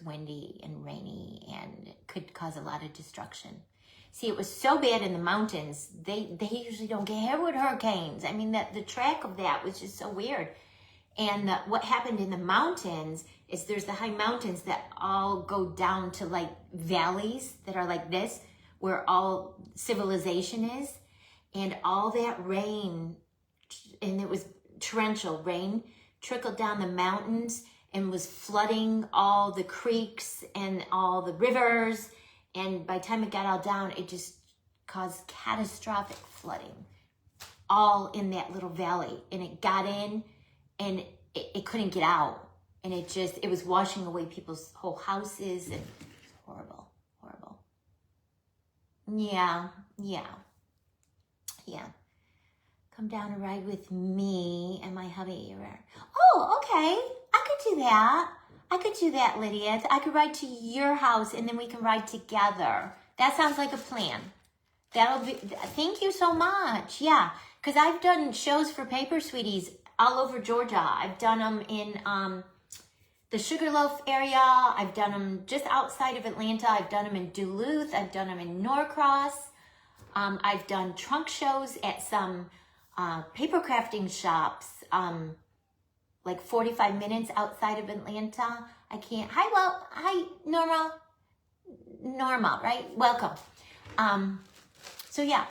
windy and rainy and could cause a lot of destruction. See, it was so bad in the mountains. They usually don't get hit with hurricanes. I mean, the track of that was just so weird. And what happened in the mountains is there's the high mountains that all go down to like valleys that are like this, where all civilization is. And all that rain, and it was torrential rain, trickled down the mountains and was flooding all the creeks and all the rivers. And by the time it got all down, it just caused catastrophic flooding all in that little valley. And it got in and it couldn't get out. And it was washing away people's whole houses, and horrible, horrible. Yeah. Come down and ride with me and my hubby. Oh, okay. I could do that, Lydia. I could ride to your house and then we can ride together. That sounds like a plan. Thank you so much. Yeah, because I've done shows for Paper Sweeties all over Georgia. I've done them in the Sugarloaf area. I've done them just outside of Atlanta. I've done them in Duluth. I've done them in Norcross. I've done trunk shows at some paper crafting shops, like 45 minutes outside of Atlanta. Hi, Norma, right? Welcome. So yeah,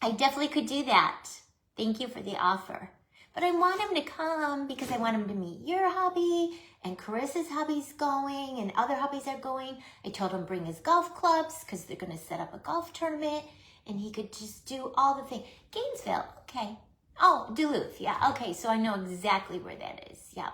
I definitely could do that. Thank you for the offer. But I want him to come because I want him to meet your hubby, and Carissa's hubby's going, and other hubbies are going. I told him bring his golf clubs because they're going to set up a golf tournament, and he could just do all the things. Gainesville, okay. Oh, Duluth, yeah, okay. So I know exactly where that is. Yeah.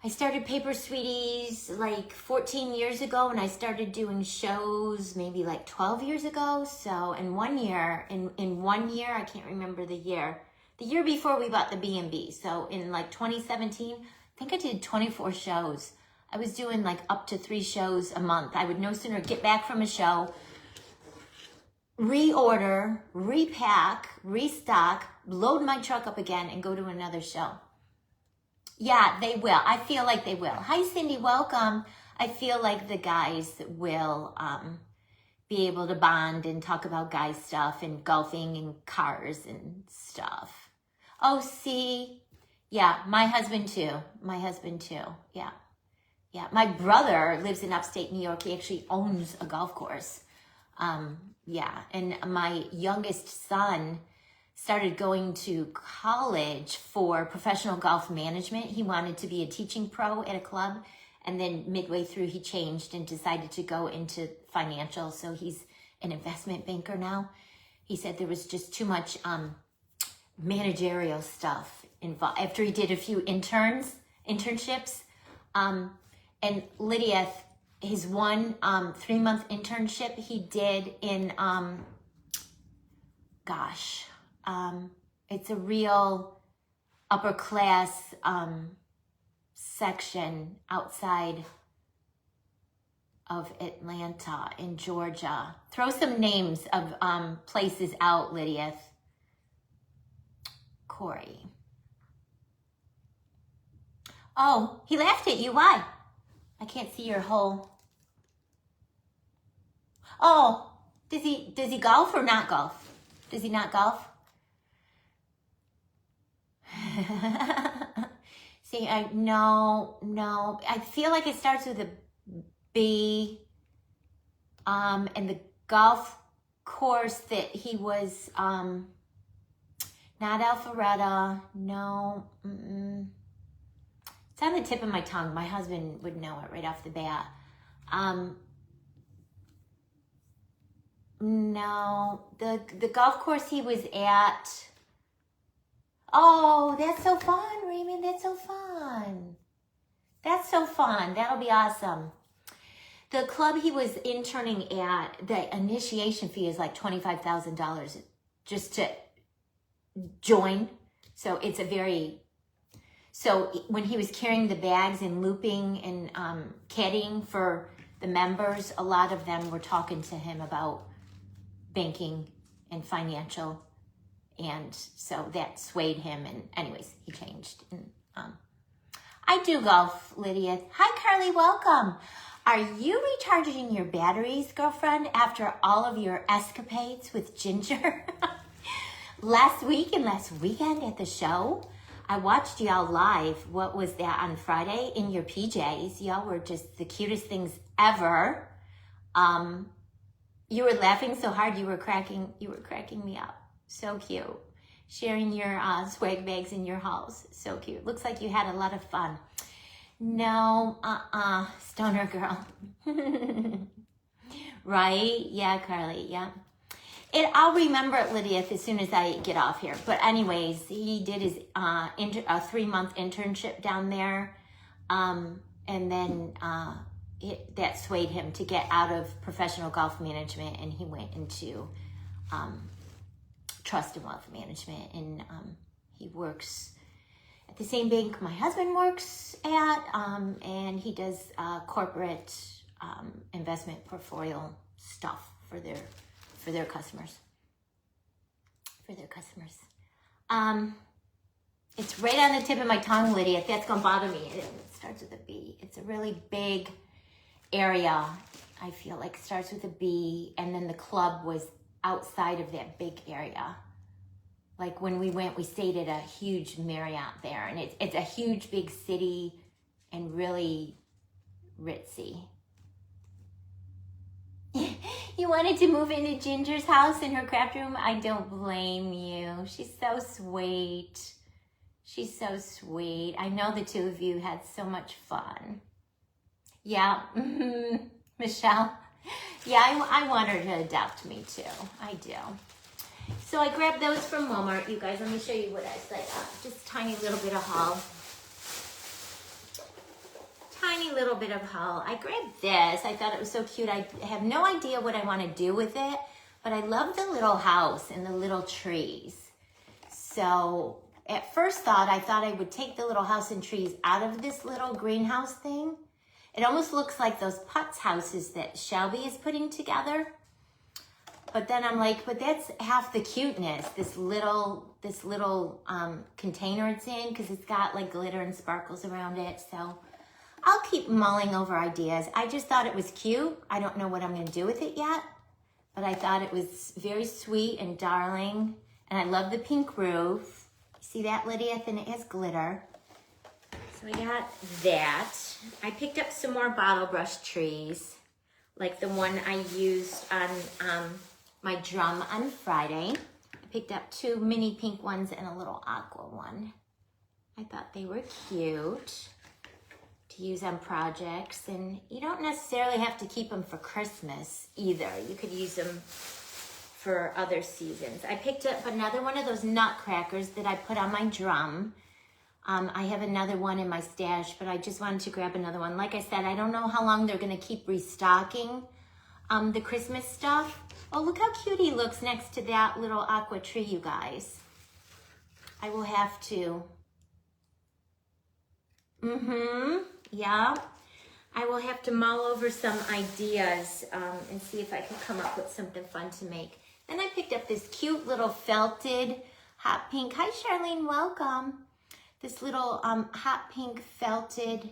I started Paper Sweeties like 14 years ago, and I started doing shows maybe like 12 years ago. So in 1 year, in 1 year, I can't remember the year before we bought the B&B. So in like 2017, I think I did 24 shows. I was doing like up to 3 shows a month. I would no sooner get back from a show, reorder, repack, restock, load my truck up again, and go to another show. Yeah, they will. I feel like they will. Hi, Cindy. Welcome. I feel like the guys will be able to bond and talk about guy stuff and golfing and cars and stuff. Oh, see? Yeah, my husband too. Yeah. My brother lives in upstate New York. He actually owns a golf course. Yeah, and my youngest son started going to college for professional golf management. He wanted to be a teaching pro at a club, and then midway through he changed and decided to go into financial. So he's an investment banker now. He said there was just too much managerial stuff involved after he did a few internships. And Lydia, his one 3-month internship he did in it's a real upper class section outside of Atlanta in Georgia. Throw some names of places out, Lydia. Corey. Oh, he laughed at you. Why? I can't see your whole. Oh, does he golf or not golf? Does he not golf? See, no. I feel like it starts with a B. And the golf course that he was, not Alpharetta. No. It's on the tip of my tongue. My husband would know it right off the bat. No, the golf course he was at. Oh, that's so fun, Raymond. That's so fun. That'll be awesome. The club he was interning at, the initiation fee is like $25,000 just to join. So it's so when he was carrying the bags and looping and caddying for the members, a lot of them were talking to him about banking and financial, and so that swayed him, and anyways he changed. And I do golf, Lydia. Hi Carly, welcome. Are you recharging your batteries, girlfriend, after all of your escapades with Ginger? Last week and last weekend at the show, I watched y'all live. What was that, on Friday in your PJs? Y'all were just the cutest things ever. You were laughing so hard you were cracking me up. So cute. Sharing your swag bags in your hauls. So cute. Looks like you had a lot of fun. No, stoner girl. Right? Yeah, Carly, yeah. I'll remember it, Lydia, as soon as I get off here. But anyways, he did his 3-month internship down there. And then that swayed him to get out of professional golf management, and he went into trust and wealth management. And he works at the same bank my husband works at, and he does corporate investment portfolio stuff for their customers. It's right on the tip of my tongue, Lydia. If that's gonna bother me, it starts with a B. It's a really big area. I feel like it starts with a B, and then the club was outside of that big area. Like when we went, we stayed at a huge Marriott there, and it's a huge big city and really ritzy. You wanted to move into Ginger's house in her craft room? I don't blame you. She's so sweet. She's so sweet. I know the two of you had so much fun. Yeah, Michelle. Yeah, I want her to adopt me too. I do. So I grabbed those from Walmart, you guys. Let me show you what I set up. Just a tiny little bit of haul. Tiny little bit of haul. I grabbed this. I thought it was so cute. I have no idea what I want to do with it, but I love the little house and the little trees. So at first thought, I thought I would take the little house and trees out of this little greenhouse thing. It almost looks like those Putz houses that Shelby is putting together. But then I'm like, but that's half the cuteness, this little container it's in, because it's got like glitter and sparkles around it. So I'll keep mulling over ideas. I just thought it was cute. I don't know what I'm going to do with it yet, but I thought it was very sweet and darling. And I love the pink roof. See that, Lydia? And it has glitter. So I got that. I picked up some more bottle brush trees, like the one I used on my drum on Friday. I picked up 2 mini pink ones and a little aqua one. I thought they were cute to use on projects, and you don't necessarily have to keep them for Christmas either. You could use them for other seasons. I picked up another one of those Nutcrackers that I put on my drum. I have another one in my stash, but I just wanted to grab another one. Like I said, I don't know how long they're going to keep restocking the Christmas stuff. Oh, look how cute he looks next to that little aqua tree, you guys. I will have to... Yeah. I will have to mull over some ideas and see if I can come up with something fun to make. Then I picked up this cute little felted hot pink. Hi, Charlene. Welcome. This little hot pink felted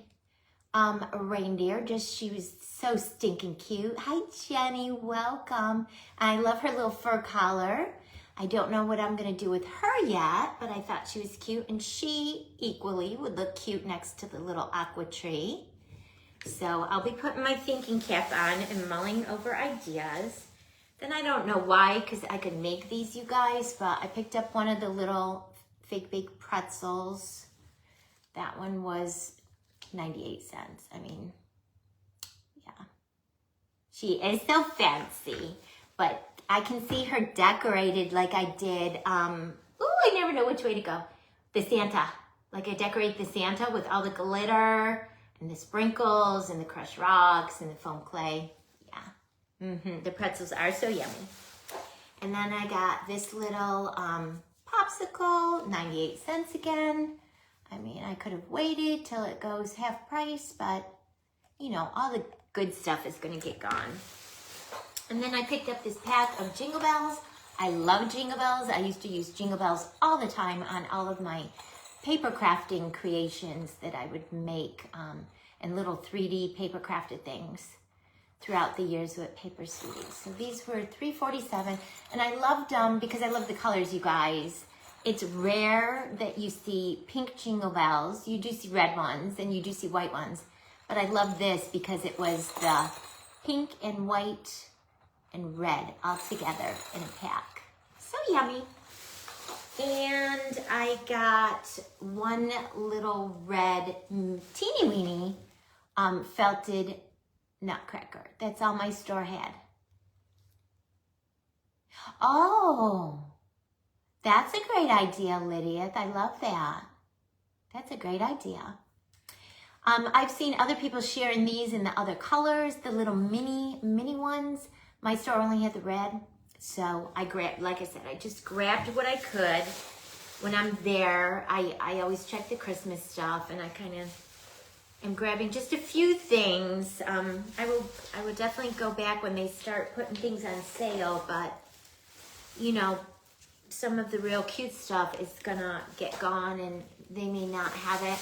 reindeer. She was so stinking cute. Hi, Jenny. Welcome. I love her little fur collar. I don't know what I'm going to do with her yet, but I thought she was cute, and she equally would look cute next to the little aqua tree. So I'll be putting my thinking cap on and mulling over ideas. Then I don't know why, because I could make these, you guys, but I picked up one of the little fake baked pretzels. That one was 98 cents. I mean, yeah. She is so fancy, but I can see her decorated like I did. I never know which way to go. The Santa. Like I decorate the Santa with all the glitter and the sprinkles and the crushed rocks and the foam clay. Yeah. The pretzels are so yummy. And then I got this little popsicle, 98 cents again. I mean, I could have waited till it goes half price, but you know, all the good stuff is gonna get gone. And then I picked up this pack of Jingle Bells. I love Jingle Bells. I used to use Jingle Bells all the time on all of my paper crafting creations that I would make. and little 3D paper crafted things throughout the years with Paper Sweeties. So these were $3.47, and I loved them because I love the colors, you guys. It's rare that you see pink Jingle Bells. You do see red ones, and you do see white ones. But I love this because it was the pink and white and red all together in a pack. So yummy. And I got one little red teeny weeny felted Nutcracker. That's all my store had. Oh, that's a great idea, Lydia. I love that. That's a great idea. I've seen other people sharing these in the other colors, the little mini ones. My store only had the red. So I grabbed, like I said, I just grabbed what I could. When I'm there, I always check the Christmas stuff, and I kind of am grabbing just a few things. I will definitely go back when they start putting things on sale, but you know, some of the real cute stuff is gonna get gone, and they may not have it.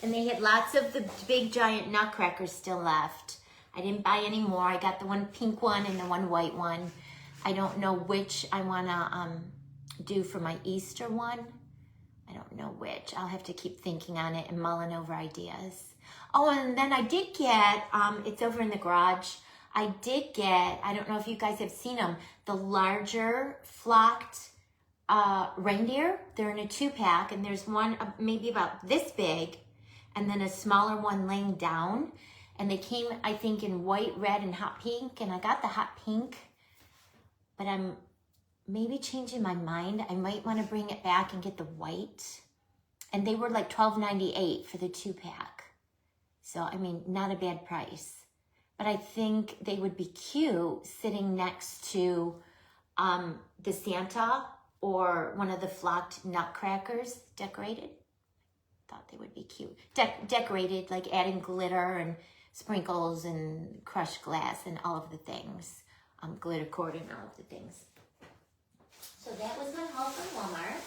And they had lots of the big giant Nutcrackers still left. I didn't buy any more. I got the one pink one and the one white one. I don't know which I wanna do for my Easter one. I don't know which. I'll have to keep thinking on it and mulling over ideas. Oh, and then I did get, it's over in the garage. I did get, I don't know if you guys have seen them, the larger flocked reindeer. They're in a 2-pack, and there's one maybe about this big, and then a smaller one laying down. And they came, I think, in white, red, and hot pink, and I got the hot pink, but I'm maybe changing my mind. I might want to bring it back and get the white. And they were like $12.98 for the 2-pack. So, I mean, not a bad price. But I think they would be cute sitting next to the Santa or one of the flocked Nutcrackers decorated. Thought they would be cute. Decorated, like adding glitter and sprinkles and crushed glass and all of the things. Glitter cord and all of the things. So that was my haul from Walmart.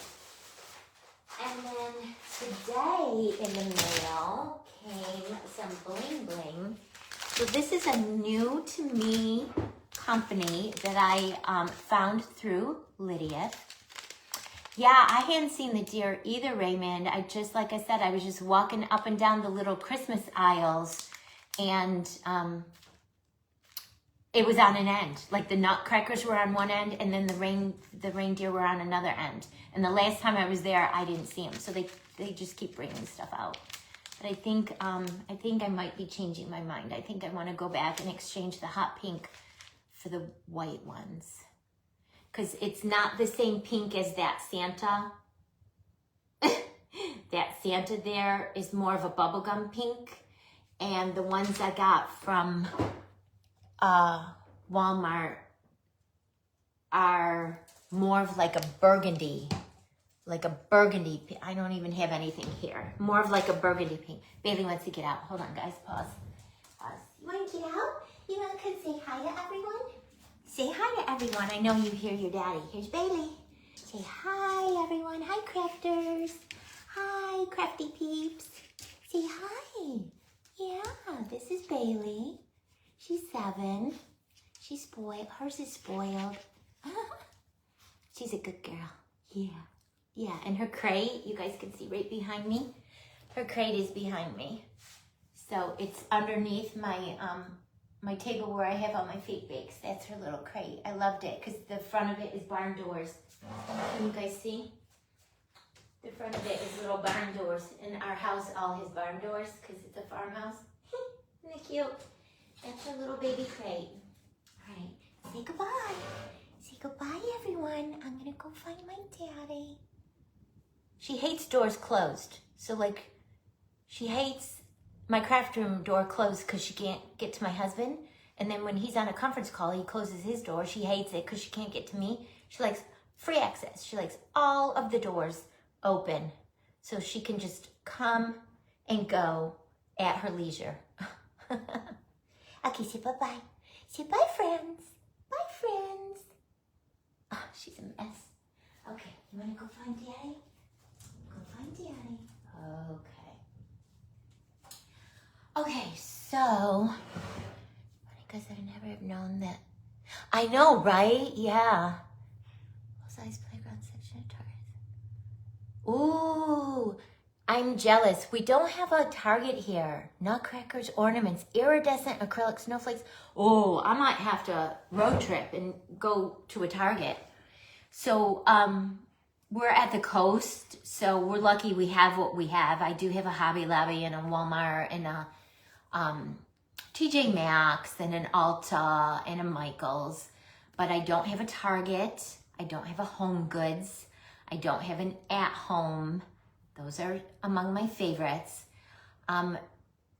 And then today in the mail came some bling bling. So this is a new to me company that I found through Lydia. Yeah, I hadn't seen the deer either, Raymond. Like I said, I was just walking up and down the little Christmas aisles, and it was on an end. Like the Nutcrackers were on one end, and then the reindeer were on another end. And the last time I was there, I didn't see them. So they just keep bringing stuff out. But I think I might be changing my mind. I think I want to go back and exchange the hot pink for the white ones. Because it's not the same pink as that Santa. That Santa there is more of a bubblegum pink. And the ones I got from Walmart are more of like a burgundy. I don't even have anything here. More of like a burgundy pink. Bailey wants to get out. Hold on, guys. Pause. You want to get out? You want to come say hi to everyone? Say hi to everyone. I know you hear your daddy. Here's Bailey. Say hi, everyone. Hi, crafters. Hi, crafty peeps. Say hi. Yeah, this is Bailey. She's 7. She's spoiled. Hers is spoiled. She's a good girl. Yeah. Yeah, and her crate, you guys can see right behind me. Her crate is behind me. So it's underneath my my table where I have all my fake bakes. That's her little crate. I loved it because the front of it is barn doors. Can you guys see? The front of it is little barn doors. And our house all has barn doors because it's a farmhouse. Isn't it cute? That's her little baby crate. All right, say goodbye. Say goodbye, everyone. I'm going to go find my daddy. She hates doors closed. So, like, she hates my craft room door closed because she can't get to my husband. And then when he's on a conference call, he closes his door. She hates it because she can't get to me. She likes free access. She likes all of the doors open so she can just come and go at her leisure. Okay, say bye-bye. Say bye, friends. Bye, friends. Oh, she's a mess. Okay, you want to go find Daddy? Go find Daddy. Okay. Okay, so, because I never have known that. I know, right? Yeah. Full-size playground section at Target. Ooh, I'm jealous. We don't have a Target here. Nutcrackers, ornaments, iridescent acrylic snowflakes. Oh, I might have to road trip and go to a Target. So, we're at the coast, so we're lucky we have what we have. I do have a Hobby Lobby and a Walmart and a TJ Maxx and an Ulta and a Michael's, but I don't have a Target. I don't have a Home Goods. I don't have an At Home. Those are among my favorites.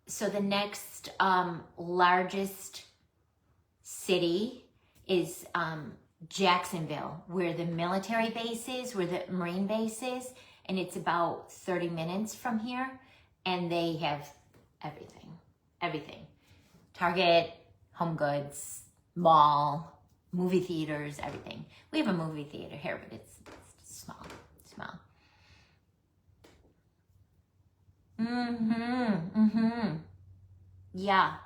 So the next largest city is Jacksonville, where the military base is, where the Marine base is, and it's about 30 minutes from here, and they have everything. Target, Home Goods, mall, movie theaters, everything. We have a movie theater here, but it's small. Yeah.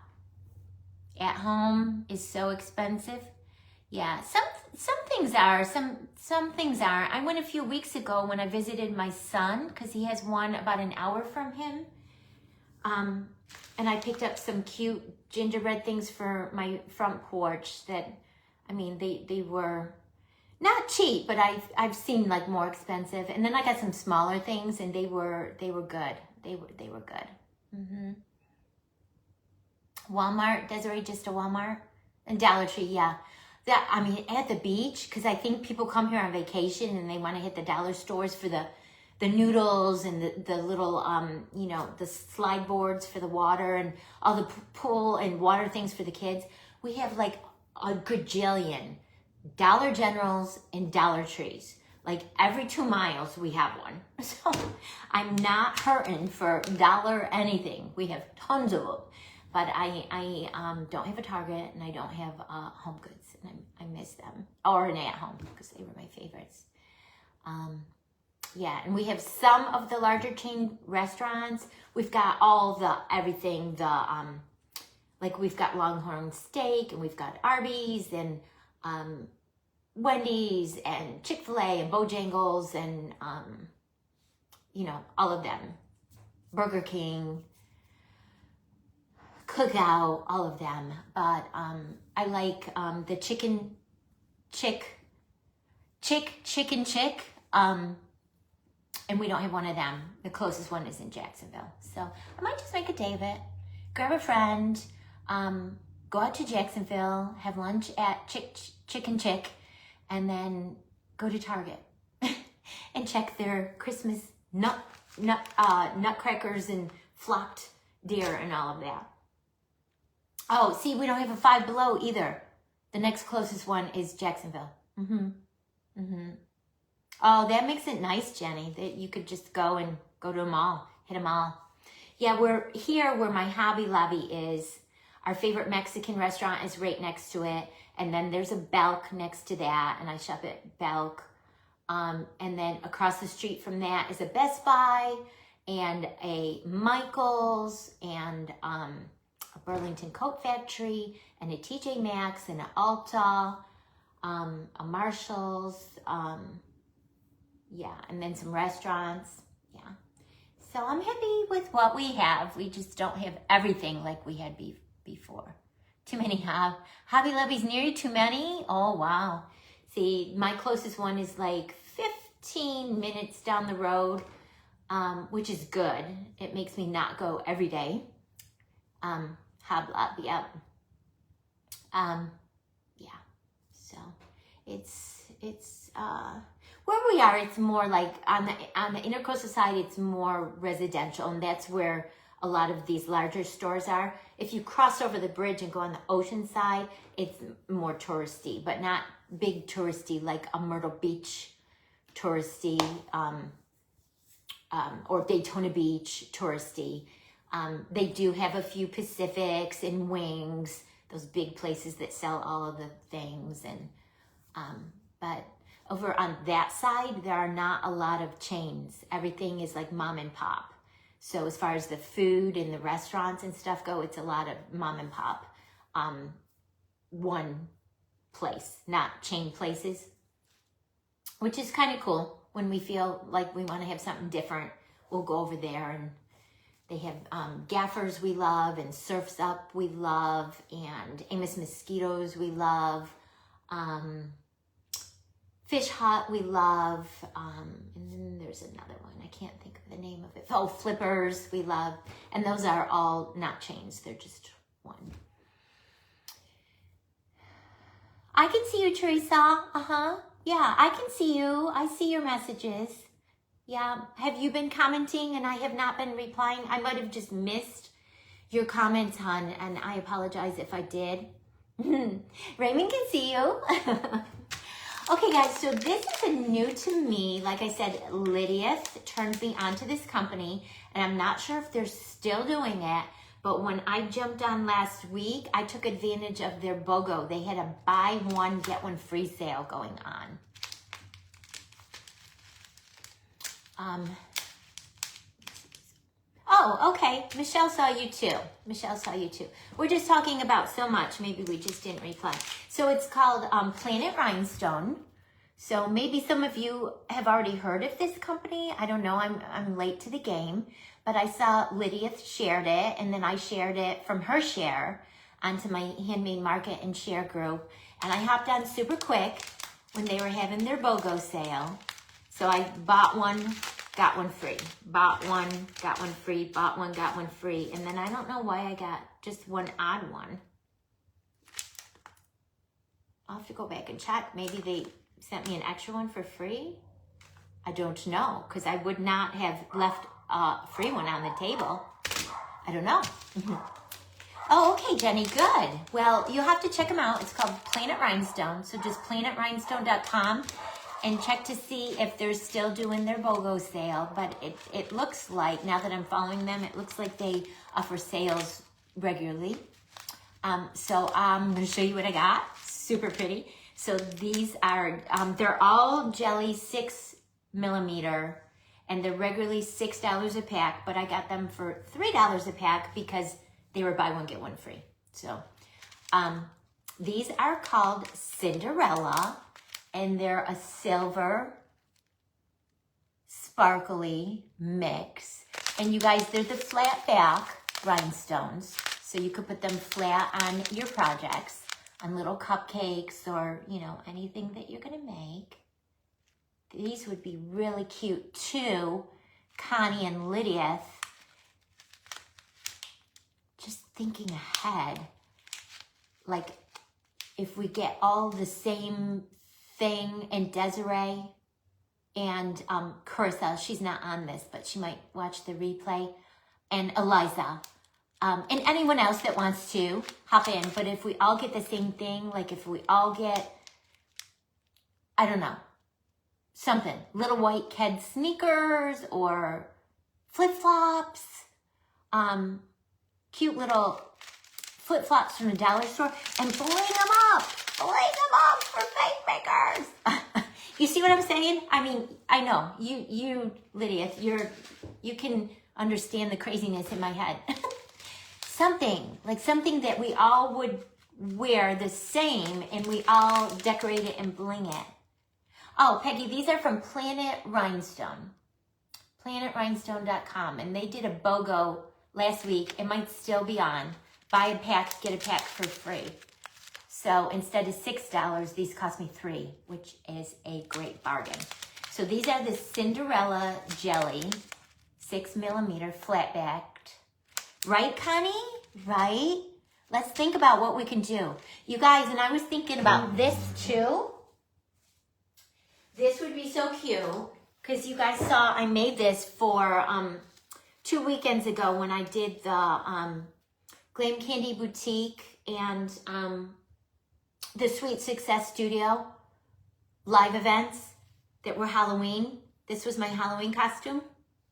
At Home is so expensive. Yeah, some things are, some things aren't. I went a few weeks ago when I visited my son, because he has one about an hour from him. And I picked up some cute gingerbread things for my front porch that, I mean, they were not cheap, but I've seen like more expensive. And then I got some smaller things, and they were good. They were good. Walmart, Desiree, just a Walmart, and Dollar Tree, yeah. That, I mean, at the beach, because I think people come here on vacation and they want to hit the dollar stores for the noodles and the little, you know, the slide boards for the water and all the pool and water things for the kids. We have like a gajillion Dollar Generals and Dollar Trees. Like every 2 miles we have one. So I'm not hurting for dollar anything. We have tons of them. But I don't have a Target, and I don't have Home Goods, and I miss them. Or an At Home, because they were my favorites. Yeah, and we have some of the larger chain restaurants. We've got all everything, like we've got Longhorn Steak, and we've got Arby's, and Wendy's, and Chick-fil-A, and Bojangles, and, you know, all of them. Burger King, Cookout, all of them. But I like the chicken chick, and we don't have one of them. The closest one is in Jacksonville. So I might just make a day of it. Grab a friend, go out to Jacksonville, have lunch at Chicken Chick, and then go to Target and check their Christmas nutcrackers and flocked deer and all of that. Oh, see, we don't have a Five Below either. The next closest one is Jacksonville. Oh, that makes it nice, Jenny, that you could just go to a mall, hit a mall. Yeah, we're here where my Hobby Lobby is. Our favorite Mexican restaurant is right next to it. And then there's a Belk next to that, and I shop at Belk. And then across the street from that is a Best Buy and a Michael's and a Burlington Coat Factory and a TJ Maxx and an Ulta, a Marshall's, yeah, and then some restaurants, yeah. So I'm happy with what we have. We just don't have everything like we had before. Too many Hobby Lobbies near you, too many? Oh, wow. See, my closest one is like 15 minutes down the road, which is good. It makes me not go every day. Hobby Lobby, yeah. Yeah, so it's where we are, it's more like on the intercoastal side, it's more residential, and that's where a lot of these larger stores are. If you cross over the bridge and go on the ocean side, it's more touristy, but not big touristy like a Myrtle Beach touristy, or Daytona Beach touristy. They do have a few Pacifics and Wings, those big places that sell all of the things, and but over on that side, there are not a lot of chains. Everything is like mom and pop. So as far as the food and the restaurants and stuff go, it's a lot of mom and pop, one place, not chain places, which is kind of cool. When we feel like we want to have something different, we'll go over there, and they have Gaffers we love, and Surf's Up we love, and Amos Mosquitoes we love, Fish Hut we love, and then there's another one, I can't think of the name of it. Oh, Flippers we love, and those are all not chains, they're just one. I can see you, Teresa. Yeah, I can see you. I see your messages. Yeah, have you been commenting and I have not been replying? I might have just missed your comments, hon, and I apologize if I did. Raymond can see you. Okay, guys, so this is new to me. Like I said, Lydia turned me onto this company, and I'm not sure if they're still doing it, but when I jumped on last week, I took advantage of their BOGO. They had a buy one, get one free sale going on. Oh, okay. Michelle saw you too. Michelle saw you too. We're just talking about so much. Maybe we just didn't reply. So it's called Planet Rhinestone. So maybe some of you have already heard of this company. I don't know. I'm late to the game. But I saw Lydia shared it, and then I shared it from her share onto my Handmade Market and Share group. And I hopped on super quick when they were having their BOGO sale. So I bought one, got one free. Bought one, got one free. Bought one, got one free. And then I don't know why I got just one odd one. I'll have to go back and check. Maybe they sent me an extra one for free. I don't know, because I would not have left a free one on the table. I don't know. Oh, okay, Jenny, good. Well, you'll have to check them out. It's called Planet Rhinestone. So just planetrhinestone.com and check to see if they're still doing their BOGO sale. But it looks like, now that I'm following them, it looks like they offer sales regularly. So I'm going to show you what I got. Super pretty. So these are, they're all jelly 6mm, and they're regularly $6 a pack, but I got them for $3 a pack because they were buy one, get one free. So these are called Cinderella, and they're a silver sparkly mix. And you guys, they're the flat back rhinestones, so you could put them flat on your projects, on little cupcakes, or, you know, anything that you're gonna make. These would be really cute too, Connie and Lydia. Just thinking ahead, like if we get all the same thing, and Desiree and Carissa, she's not on this, but she might watch the replay, and Eliza, and anyone else that wants to hop in. But if we all get the same thing, like if we all get, I don't know, something, little white kid sneakers or flip-flops, cute little flip-flops from the dollar store, and bling them up for fake makers. You see what I'm saying? I mean, I know, you, Lydia, you can understand the craziness in my head. Something that we all would wear the same, and we all decorate it and bling it. Oh, Peggy, these are from Planet Rhinestone. PlanetRhinestone.com. And they did a BOGO last week. It might still be on. Buy a pack, get a pack for free. So instead of $6, these cost me $3, which is a great bargain. So these are the Cinderella Jelly, 6mm flat backed. Right, Connie? Right? Let's think about what we can do. You guys, and I was thinking about this too. This would be so cute, because you guys saw I made this for 2 weekends ago when I did the Glam Candy Boutique and the Sweet Success Studio live events that were Halloween. This was my Halloween costume.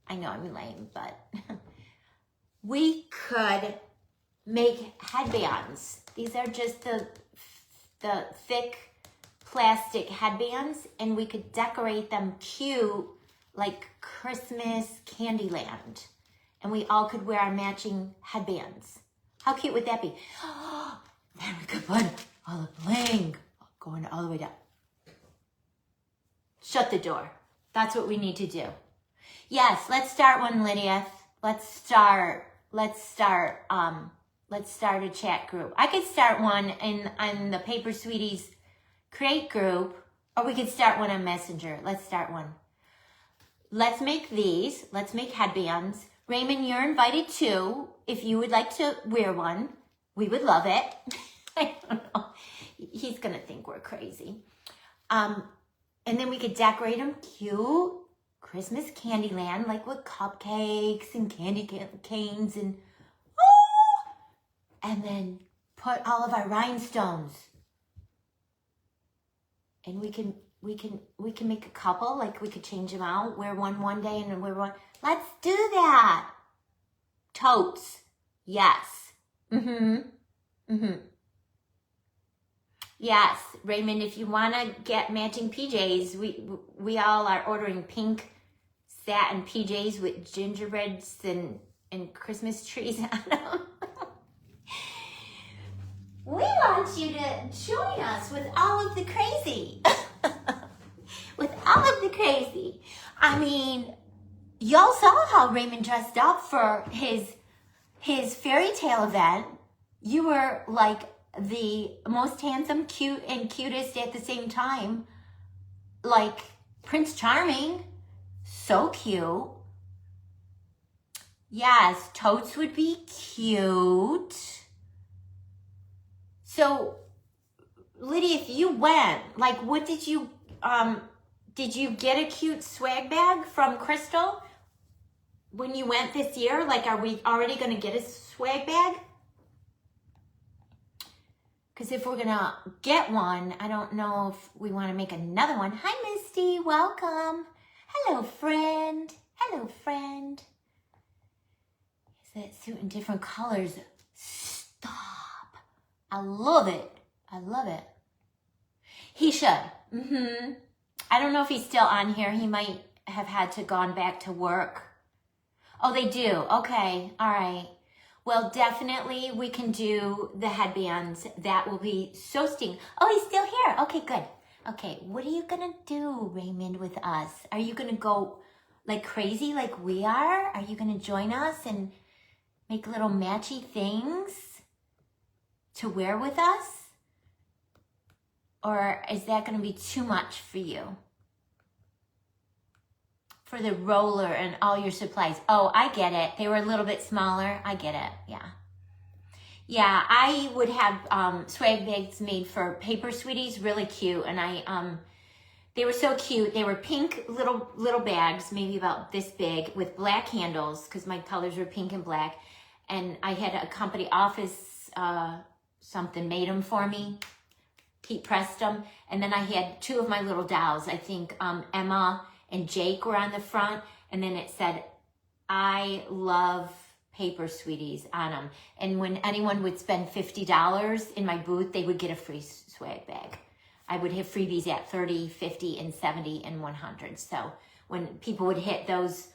I know I'm lame, but we could make headbands. These are just the thick plastic headbands, and we could decorate them cute like Christmas Candyland. and we all could wear our matching headbands. How cute would that be? Then we could put all the bling going all the way down. Shut the door. That's what we need to do. Yes, let's start one, Lydia. Let's start a chat group. I could start one on the Paper Sweeties Create group, or we could start one on Messenger. Let's start one. Let's make these. Let's make headbands. Raymond, you're invited too. If you would like to wear one, we would love it. I don't know. He's going to think we're crazy. And then we could decorate them cute. Christmas Candyland, like with cupcakes and candy canes and then put all of our rhinestones. And we can make a couple, like we could change them out, wear one day and then wear one. Let's do that. Totes. Yes. Yes, Raymond, if you want to get matching PJs, we all are ordering pink satin PJs with gingerbreads and Christmas trees on them. We want you to join us with all of the crazy. With all of the crazy. I mean, y'all saw how Raymond dressed up for his fairy tale event. You were like the most handsome, cute, and cutest at the same time. Like Prince Charming. So cute. Yes, totes would be cute. So, Lydia, if you went, like, what did you get a cute swag bag from Crystal when you went this year? Like, are we already going to get a swag bag? Because if we're going to get one, I don't know if we want to make another one. Hi, Misty. Welcome. Hello, friend. Hello, friend. Is that suit in different colors? Stop. I love it. I love it. He should. I don't know if he's still on here. He might have had to gone back to work. Oh, they do. Okay. All right. Well, definitely we can do the headbands. That will be so sting. Oh, he's still here. Okay, good. Okay, what are you going to do, Raymond, with us? Are you going to go like crazy like we are? Are you going to join us and make little matchy things to wear with us? Or is that going to be too much for you? For the roller and all your supplies. Oh, I get it. They were a little bit smaller. I get it. Yeah. Yeah, I would have swag bags made for Paper Sweeties, really cute. And they were so cute. They were pink little bags, maybe about this big, with black handles, because my colors were pink and black. And I had a company office, something made them for me. Heat pressed them. And then I had two of my little dolls. I think Emma and Jake were on the front. And then it said, I love Paper Sweeties on them. And when anyone would spend $50 in my booth, they would get a free swag bag. I would have freebies at 30, 50, and 70, and 100. So when people would hit those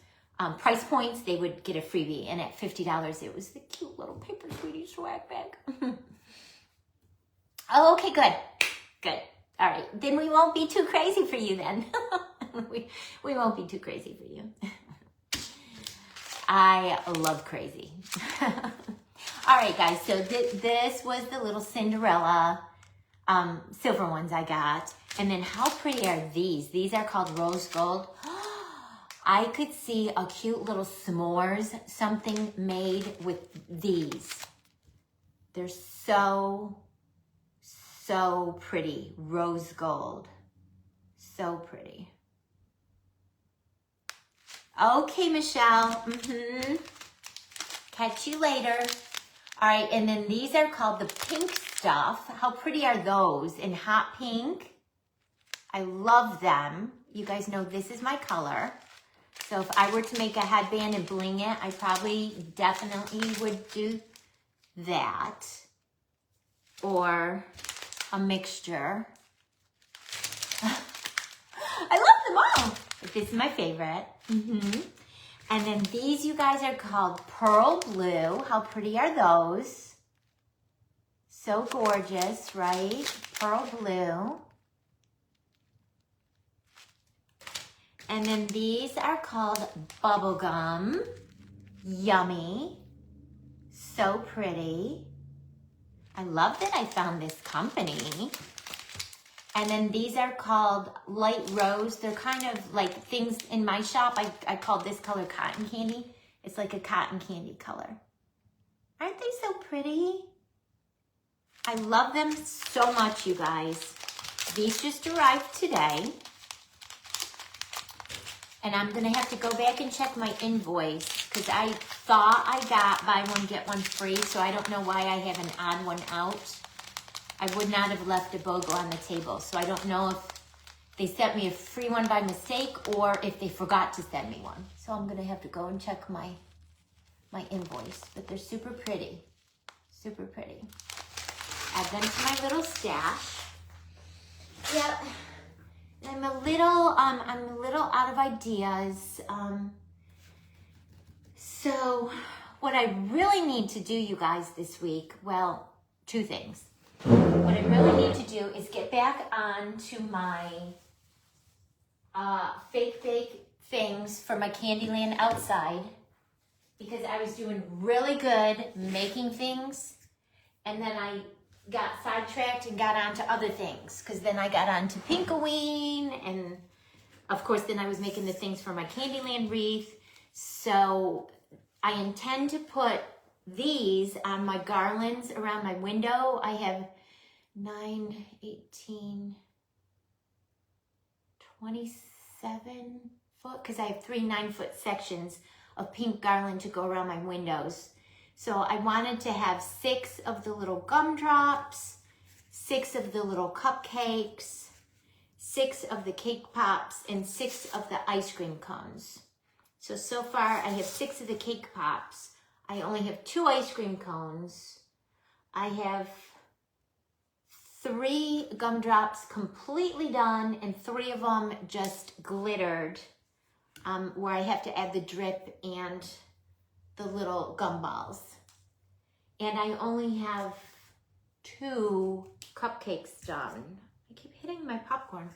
price points, they would get a freebie. And at $50, it was the cute little Paper Sweeties swag bag. Oh, okay, good. Good. All right. Then we won't be too crazy for you then. we won't be too crazy for you. I love crazy. All right, guys. So this was the little Cinderella silver ones I got. And then how pretty are these? These are called rose gold. I could see a cute little s'mores, something made with these. They're so pretty. Rose gold. So pretty. Okay, Michelle. Catch you later. All right, and then these are called the pink stuff. How pretty are those in hot pink? I love them. You guys know this is my color. So if I were to make a headband and bling it, I probably definitely would do that. Or a mixture. I love them all. But this is my favorite. And then these, you guys, are called Pearl Blue. How pretty are those? So gorgeous, right? Pearl Blue. And then these are called Bubblegum. Yummy. So pretty. I love that I found this company. And then these are called Light Rose. They're kind of like things in my shop. I call this color cotton candy. It's like a cotton candy color. Aren't they so pretty? I love them so much, you guys. These just arrived today. And I'm going to have to go back and check my invoice because I thought I got buy one, get one free. So I don't know why I have an odd one out. I would not have left a BOGO on the table. So I don't know if they sent me a free one by mistake or if they forgot to send me one. So I'm going to have to go and check my invoice. But they're super pretty. Super pretty. Add them to my little stash. Yep. I'm a little out of ideas. So what I really need to do, you guys, this week, well, two things. What I really need to do is get back onto my fake bake things for my Candyland outside because I was doing really good making things, and then I got sidetracked and got onto other things because then I got onto Pinkoween, and of course then I was making the things for my Candyland wreath. So I intend to put these on my garlands around my window. I have 9, 18, 27 foot, because I have 3 9-foot sections of pink garland to go around my windows. So I wanted to have 6 of the little gumdrops, 6 of the little cupcakes, 6 of the cake pops, and 6 of the ice cream cones. So far I have 6 of the cake pops. I only have 2 ice cream cones. I have 3 gumdrops completely done and 3 of them just glittered, where I have to add the drip and the little gumballs. And I only have 2 cupcakes done. I keep hitting my popcorn.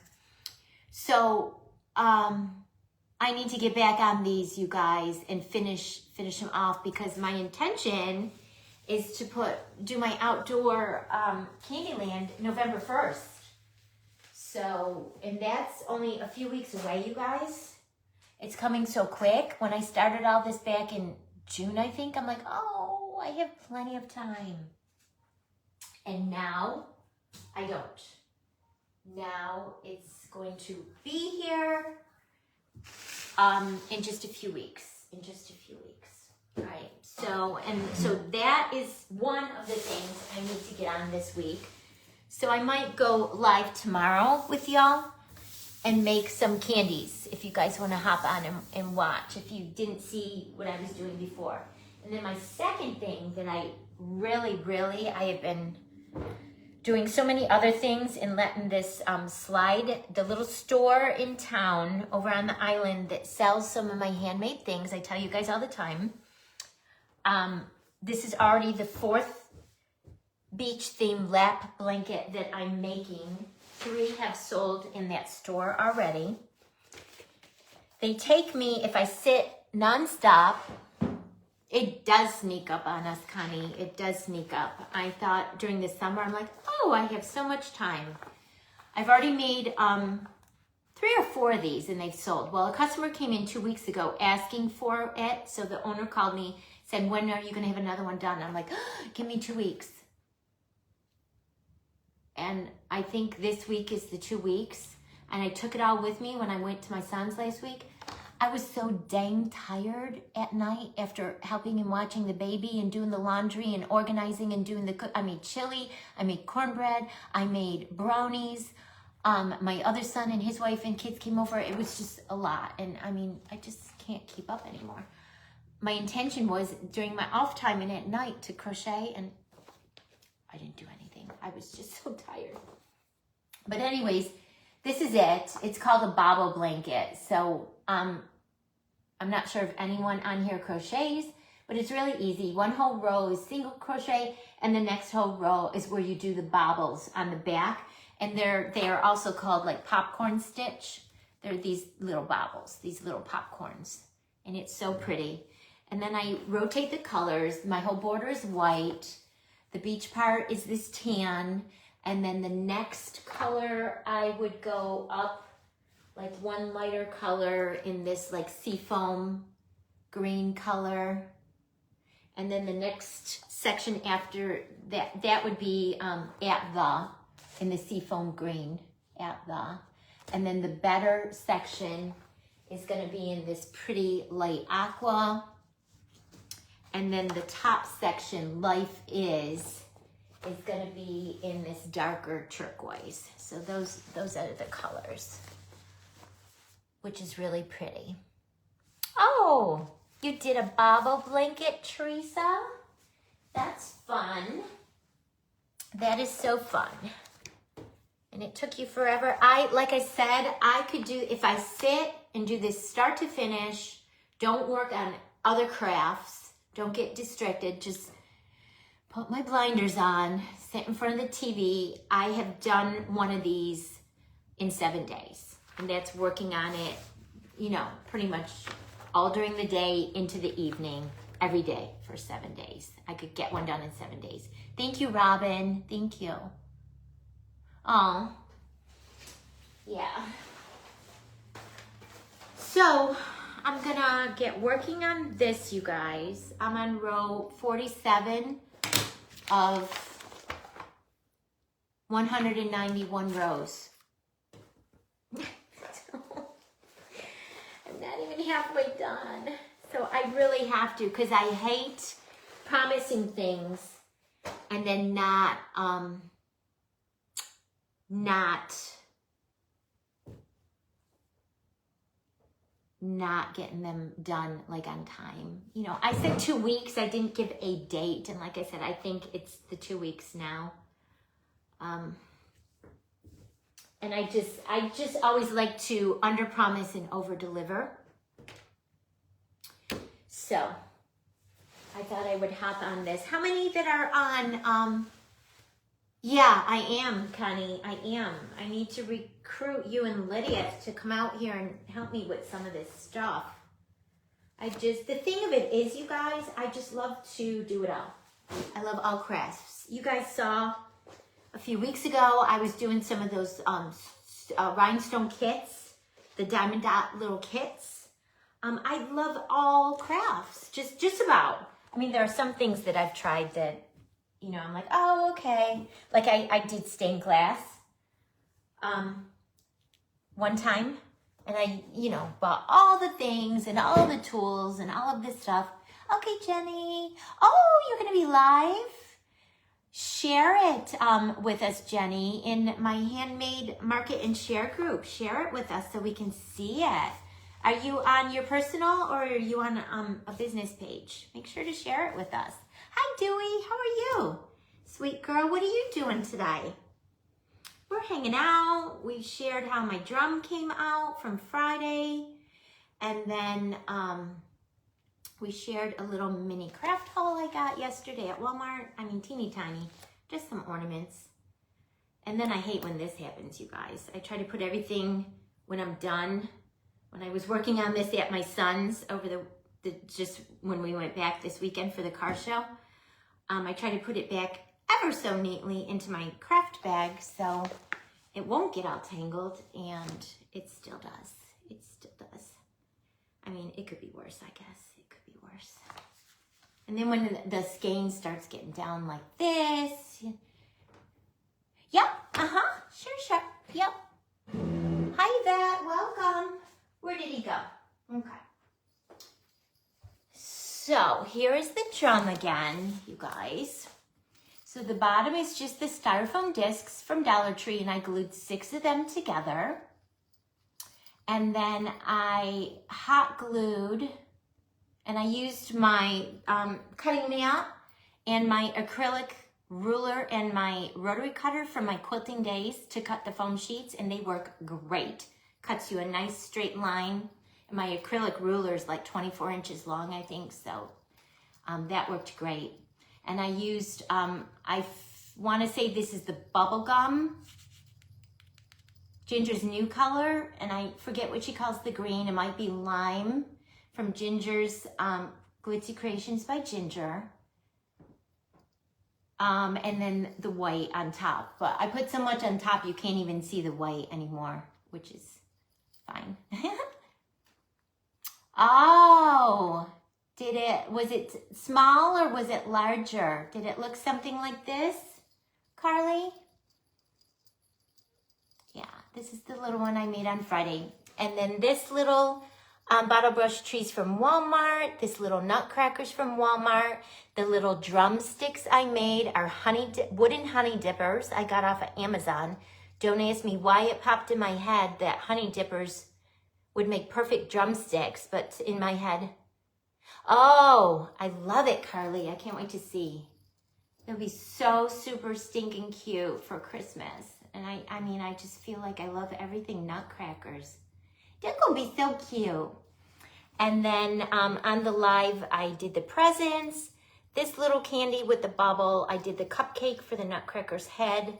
So I need to get back on these, you guys, and finish them off because my intention is to do my outdoor Candyland November 1st. So, and that's only a few weeks away, you guys. It's coming so quick. When I started all this back in June, I think, I'm like, oh, I have plenty of time. And now I don't. Now it's going to be here in just a few weeks. Right. So that is one of the things I need to get on this week. So I might go live tomorrow with y'all and make some candies if you guys want to hop on and watch if you didn't see what I was doing before. And then my second thing that I have been doing so many other things and letting this slide. The little store in town over on the island that sells some of my handmade things. I tell you guys all the time. This is already the 4th beach theme lap blanket that I'm making. 3 have sold in that store already. They take me, if I sit nonstop, it does sneak up on us, Connie. It does sneak up. I thought during the summer, I'm like, oh, I have so much time. I've already made 3 or 4 of these and they've sold. Well, a customer came in 2 weeks ago asking for it. So the owner called me, said, when are you going to have another one done? I'm like, oh, give me 2 weeks. And I think this week is the 2 weeks. And I took it all with me when I went to my son's last week. I was so dang tired at night after helping and watching the baby and doing the laundry and organizing and doing the cook. I made chili, I made cornbread, I made brownies. My other son and his wife and kids came over. It was just a lot. And I mean, I just can't keep up anymore. My intention was during my off time and at night to crochet, and I didn't do anything. I was just so tired. But anyways, this is it. It's called a bobble blanket. So, I'm not sure if anyone on here crochets, but it's really easy. One whole row is single crochet, and the next whole row is where you do the bobbles on the back. And they are also called like popcorn stitch. They're these little bobbles, these little popcorns. And it's so pretty. And then I rotate the colors. My whole border is white. The beach part is this tan. And then the next color, I would go up like one lighter color in this like seafoam green color. And then the next section after that, that would be in the seafoam green, and then the better section is gonna be in this pretty light aqua. And then the top section, life is gonna be in this darker turquoise. So those are the colors, which is really pretty. Oh, you did a bobble blanket, Teresa? That's fun. That is so fun. And it took you forever. Like I said, I could do, if I sit and do this start to finish, don't work on other crafts, don't get distracted, just put my blinders on, sit in front of the TV. I have done one of these in 7 days. And that's working on it, you know, pretty much all during the day into the evening, every day for 7 days. I could get one done in 7 days. Thank you, Robin. Thank you. Oh, yeah. So I'm gonna get working on this, you guys. I'm on row 47 of 191 rows. I'm not even halfway done. So I really have to, because I hate promising things and then not getting them done like on time. You know, I said 2 weeks. I didn't give a date. And like I said, I think it's the 2 weeks now. And I just always like to under promise and over deliver. So I thought I would hop on this. How many that are on, yeah, I am, Connie, I am. I need to recruit you and Lydia to come out here and help me with some of this stuff. The thing of it is, you guys, I just love to do it all. I love all crafts. You guys saw a few weeks ago, I was doing some of those rhinestone kits, the diamond dot little kits. I love all crafts, just about. I mean, there are some things that I've tried that, you know, I'm like, oh, okay. Like I did stained glass one time, and I, you know, bought all the things and all the tools and all of this stuff. Okay, Jenny. Oh, you're going to be live? Share it with us, Jenny, in my handmade market and share group. Share it with us so we can see it. Are you on your personal or are you on a business page? Make sure to share it with us. Hi, Dewey. How are you? Sweet girl, what are you doing today? We're hanging out. We shared how my drum came out from Friday. And then we shared a little mini craft haul I got yesterday at Walmart. I mean, teeny tiny, just some ornaments. And then I hate when this happens, you guys. I try to put everything when I'm done. When I was working on this at my son's over just when we went back this weekend for the car show, I try to put it back ever so neatly into my craft bag so it won't get all tangled, and it still does. It still does. I mean, it could be worse, I guess. It could be worse. And then when the skein starts getting down like this. Yep, sure, yep. Hi, Yvette, welcome. Where did he go? Okay. So here is the drum again, you guys. So the bottom is just the styrofoam discs from Dollar Tree, and I glued 6 of them together. And then I hot glued, and I used my cutting mat and my acrylic ruler and my rotary cutter from my quilting days to cut the foam sheets, and they work great. Cuts you a nice straight line. My acrylic ruler is like 24 inches long, I think, so that worked great. And I used, I want to say this is the bubble gum, Ginger's new color, and I forget what she calls the green. It might be lime from Ginger's Glitzy Creations by Ginger. And then the white on top. But I put so much on top you can't even see the white anymore, which is fine. Oh, was it small or was it larger? Did it look something like this, Carly? Yeah, this is the little one I made on Friday. And then this little bottle brush trees from Walmart, this little nutcrackers from Walmart, the little drumsticks I made are wooden honey dippers I got off of Amazon. Don't ask me why it popped in my head that honey dippers would make perfect drumsticks, but in my head, oh, I love it, Carly. I can't wait to see. It'll be so super stinking cute for Christmas. And I mean, I just feel like I love everything nutcrackers. They're gonna be so cute. And then on the live, I did the presents, this little candy with the bubble. I did the cupcake for the nutcracker's head,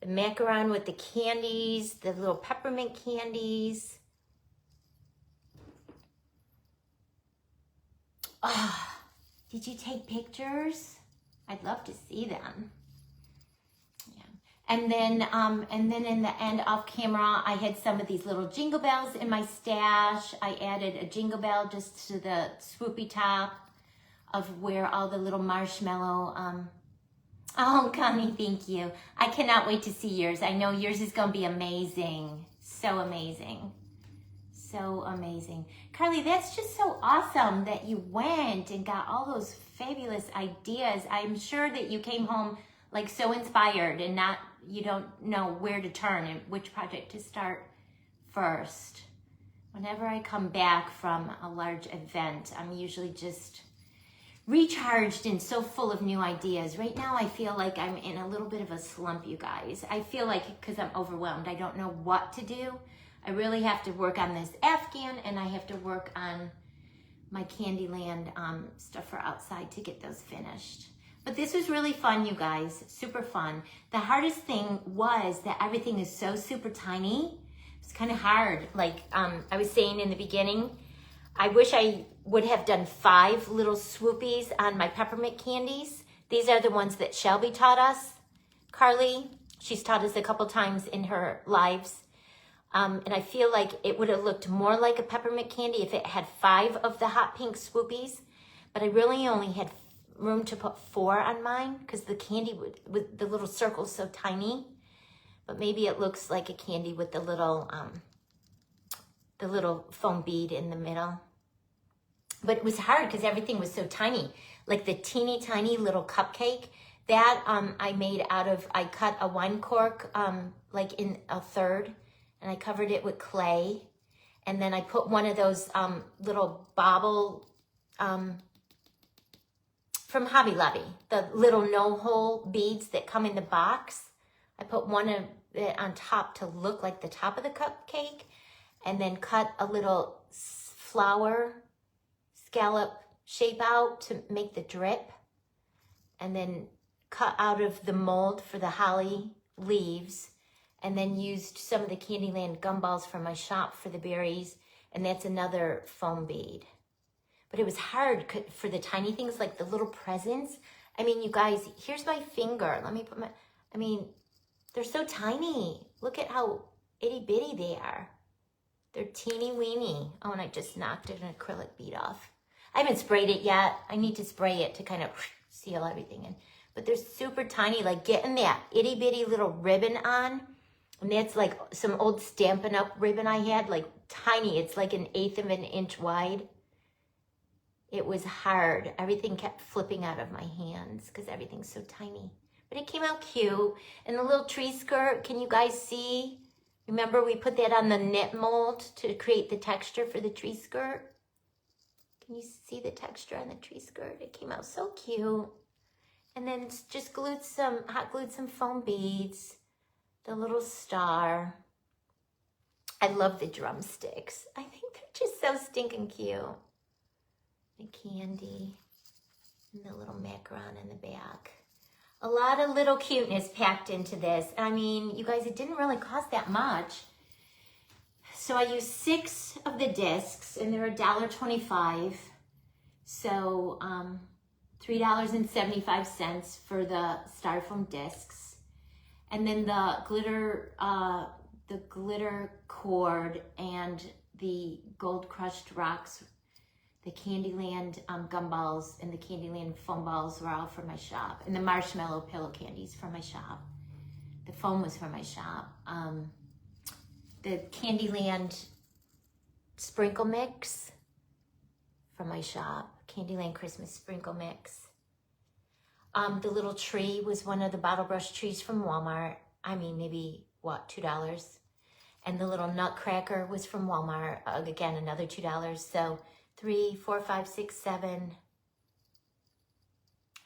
the macaron with the candies, the little peppermint candies. Oh, did you take pictures? I'd love to see them. Yeah. And then in the end off camera, I had some of these little jingle bells in my stash. I added a jingle bell just to the swoopy top of where all the little marshmallow, oh, Connie, thank you. I cannot wait to see yours. I know yours is gonna be amazing. So amazing. So amazing. Carly, that's just so awesome that you went and got all those fabulous ideas. I'm sure that you came home like so inspired and you don't know where to turn and which project to start first. Whenever I come back from a large event, I'm usually just recharged and so full of new ideas. Right now, I feel like I'm in a little bit of a slump, you guys. I feel like because I'm overwhelmed, I don't know what to do. I really have to work on this Afghan and I have to work on my Candyland stuff for outside to get those finished. But this was really fun, you guys, super fun. The hardest thing was that everything is so super tiny. It's kind of hard. Like I was saying in the beginning, I wish I would have done 5 little swoopies on my peppermint candies. These are the ones that Shelby taught us. Carly, she's taught us a couple times in her lives. And I feel like it would have looked more like a peppermint candy if it had 5 of the hot pink swoopies. But I really only had room to put 4 on mine because the candy with the little circle's so tiny. But maybe it looks like a candy with the little foam bead in the middle. But it was hard because everything was so tiny. Like the teeny tiny little cupcake that I made I cut a wine cork like in a third. And I covered it with clay. And then I put one of those little bobble from Hobby Lobby, the little no-hole beads that come in the box. I put one of it on top to look like the top of the cupcake. And then cut a little flower scallop shape out to make the drip. And then cut out of the mold for the holly leaves. And then used some of the Candyland gumballs from my shop for the berries. And that's another foam bead. But it was hard for the tiny things like the little presents. I mean, you guys, here's my finger. Let me put they're so tiny. Look at how itty bitty they are. They're teeny weeny. Oh, and I just knocked an acrylic bead off. I haven't sprayed it yet. I need to spray it to kind of seal everything in. But they're super tiny, like getting that itty bitty little ribbon on. And that's like some old Stampin' Up! Ribbon I had, like tiny. It's like 1/8 of an inch wide. It was hard. Everything kept flipping out of my hands because everything's so tiny. But it came out cute. And the little tree skirt, can you guys see? Remember we put that on the knit mold to create the texture for the tree skirt? Can you see the texture on the tree skirt? It came out so cute. And then just hot glued some foam beads. The little star. I love the drumsticks. I think they're just so stinking cute. The candy and the little macaron in the back. A lot of little cuteness packed into this. I mean, you guys, it didn't really cost that much. So I used 6 of the discs, and they're $1.25. So $3.75 for the styrofoam discs. And then the glitter cord and the gold crushed rocks, the Candyland gumballs and the Candyland foam balls were all from my shop. And the marshmallow pillow candies from my shop. The foam was from my shop. The Candyland sprinkle mix from my shop. Candyland Christmas sprinkle mix. The little tree was one of the bottle brush trees from Walmart. I mean, maybe, what, $2? And the little Nutcracker was from Walmart. Again, another $2. So 3, 4, 5, 6, 7.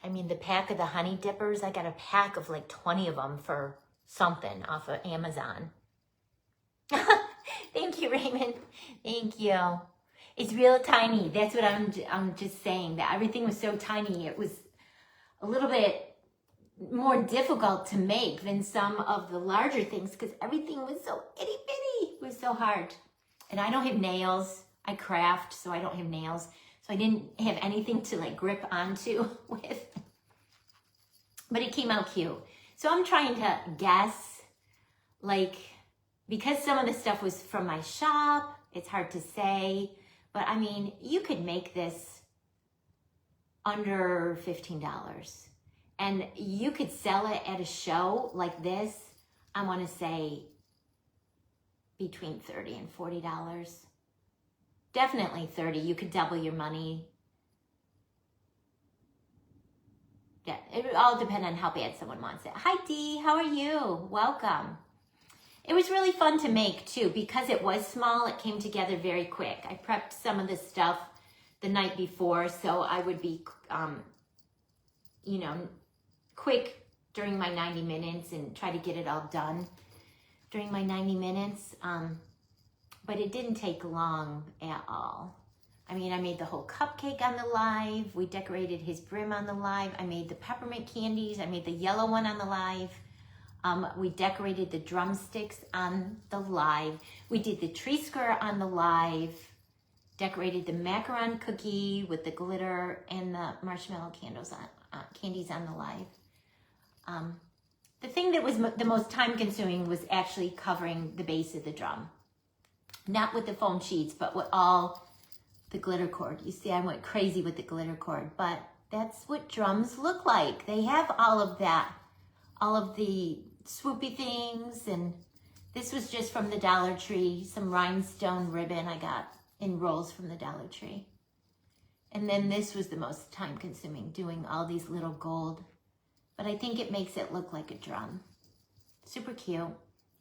I mean, the pack of the honey dippers, I got a pack of like 20 of them for something off of Amazon. Thank you, Raymond. Thank you. It's real tiny. That's what I'm just saying, that everything was so tiny. It was a little bit more difficult to make than some of the larger things because everything was so itty bitty. It was so hard. And I don't have nails. I craft, so I don't have nails. So I didn't have anything to like grip onto with. But it came out cute. So I'm trying to guess, like, because some of the stuff was from my shop, it's hard to say. But I mean, you could make this under $15. And you could sell it at a show like this, I want to say between $30 and $40. Definitely $30. You could double your money. Yeah, it would all depend on how bad someone wants it. Hi, Dee. How are you? Welcome. It was really fun to make, too. Because it was small, it came together very quick. I prepped some of the stuff the night before, so I would be, quick during my 90 minutes and try to get it all done during my 90 minutes. But it didn't take long at all. I mean, I made the whole cupcake on the live. We decorated his brim on the live. I made the peppermint candies. I made the yellow one on the live. We decorated the drumsticks on the live. We did the tree skirt on the live. Decorated the macaron cookie with the glitter and the marshmallow candies on the live. The thing that was the most time consuming was actually covering the base of the drum. Not with the foam sheets, but with all the glitter cord. You see, I went crazy with the glitter cord, but that's what drums look like. They have all of that, all of the swoopy things, and this was just from the Dollar Tree, some rhinestone ribbon I got in rolls from the Dollar Tree. And then this was the most time consuming, doing all these little gold, but I think it makes it look like a drum. Super cute.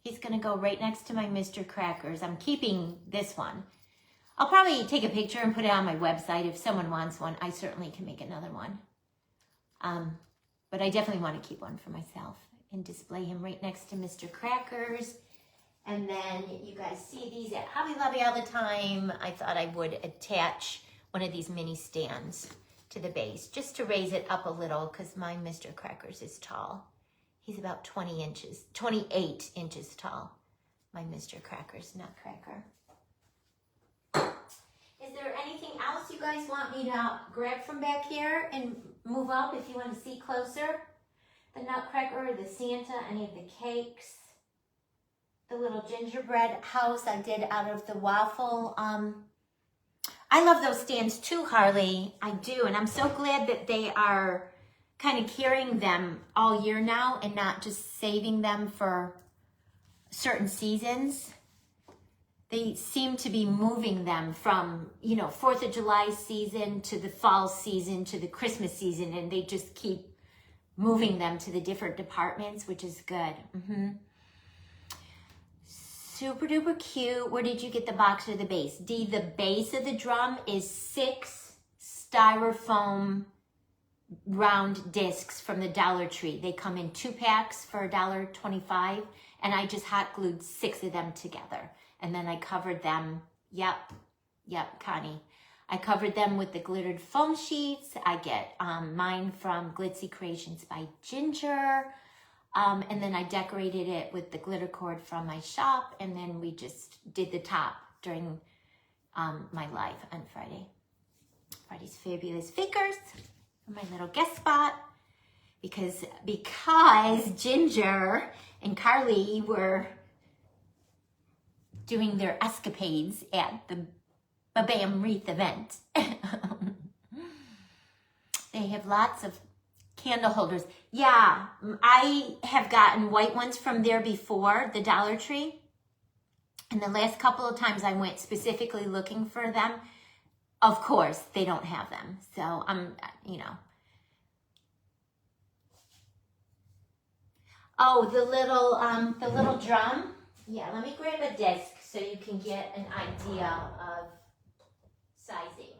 He's gonna go right next to my Mr. Crackers. I'm keeping this one. I'll probably take a picture and put it on my website. If someone wants one, I certainly can make another one. But I definitely want to keep one for myself and display him right next to Mr. Crackers. And then you guys see these at Hobby Lobby all the time. I thought I would attach one of these mini stands to the base just to raise it up a little because my Mr. Crackers is tall. He's about 28 inches tall. My Mr. Crackers Nutcracker. Is there anything else you guys want me to grab from back here and move up if you want to see closer? The Nutcracker, the Santa, any of the cakes, the little gingerbread house I did out of the waffle. I love those stands too, Harley. I do, and I'm so glad that they are kind of carrying them all year now and not just saving them for certain seasons. They seem to be moving them from, 4th of July season to the fall season to the Christmas season, and they just keep moving them to the different departments, which is good. Super duper cute. Where did you get the box or the base? D, the base of the drum is 6 styrofoam round discs from the Dollar Tree. They come in 2 packs for $1.25, and I just hot glued 6 of them together. And then I covered them, yep, Connie. I covered them with the glittered foam sheets. I get mine from Glitzy Creations by Ginger. And then I decorated it with the glitter cord from my shop. And then we just did the top during my live on Friday. Friday's Fabulous Fakers, my little guest spot. Because Ginger and Carly were doing their escapades at the Bam Wreath event. They have lots of candle holders. Yeah, I have gotten white ones from there before, the Dollar Tree. And the last couple of times I went specifically looking for them, of course, they don't have them. So you know. Oh, the little drum. Yeah, let me grab a disc so you can get an idea of sizing.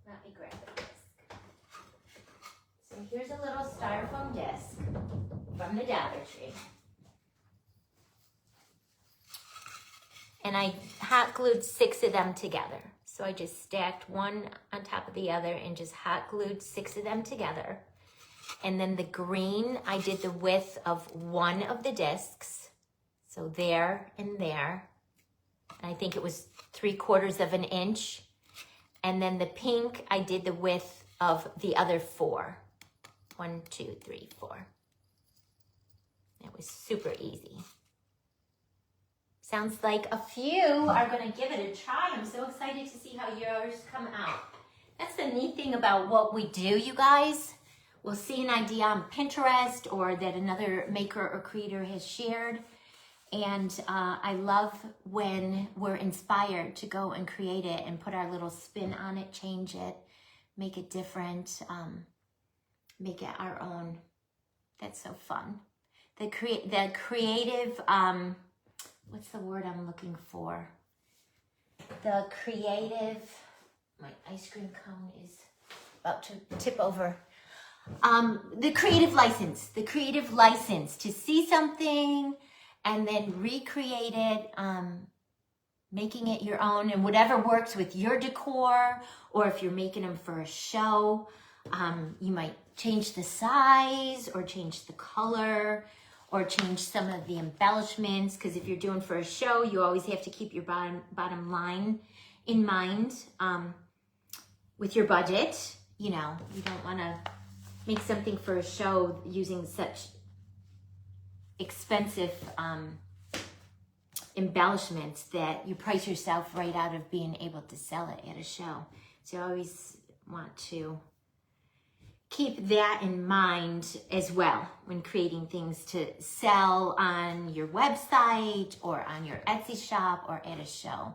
Let me grab a disc. So here's a little styrofoam disc from the Dollar Tree. And I hot glued 6 of them together. So I just stacked one on top of the other and just hot glued 6 of them together. And then the green, I did the width of one of the discs. So there and there. And I think it was 3/4 of an inch. And then the pink, I did the width of the other 4. 1, 2, 3, 4. It was super easy. Sounds like a few are going to give it a try. I'm so excited to see how yours come out. That's the neat thing about what we do, you guys. We'll see an idea on Pinterest or that another maker or creator has shared. And I love when we're inspired to go and create it and put our little spin on it, change it, make it different, make it our own. That's so fun. The creative, what's the word I'm looking for? The creative, my ice cream cone is about to tip over. The creative license to see something and then recreate it, making it your own, and whatever works with your decor, or if you're making them for a show, you might change the size or change the color or change some of the embellishments, because if you're doing for a show, you always have to keep your bottom line in mind with your budget. You know, you don't want to make something for a show using such expensive embellishments that you price yourself right out of being able to sell it at a show. So you always want to keep that in mind as well when creating things to sell on your website or on your Etsy shop or at a show.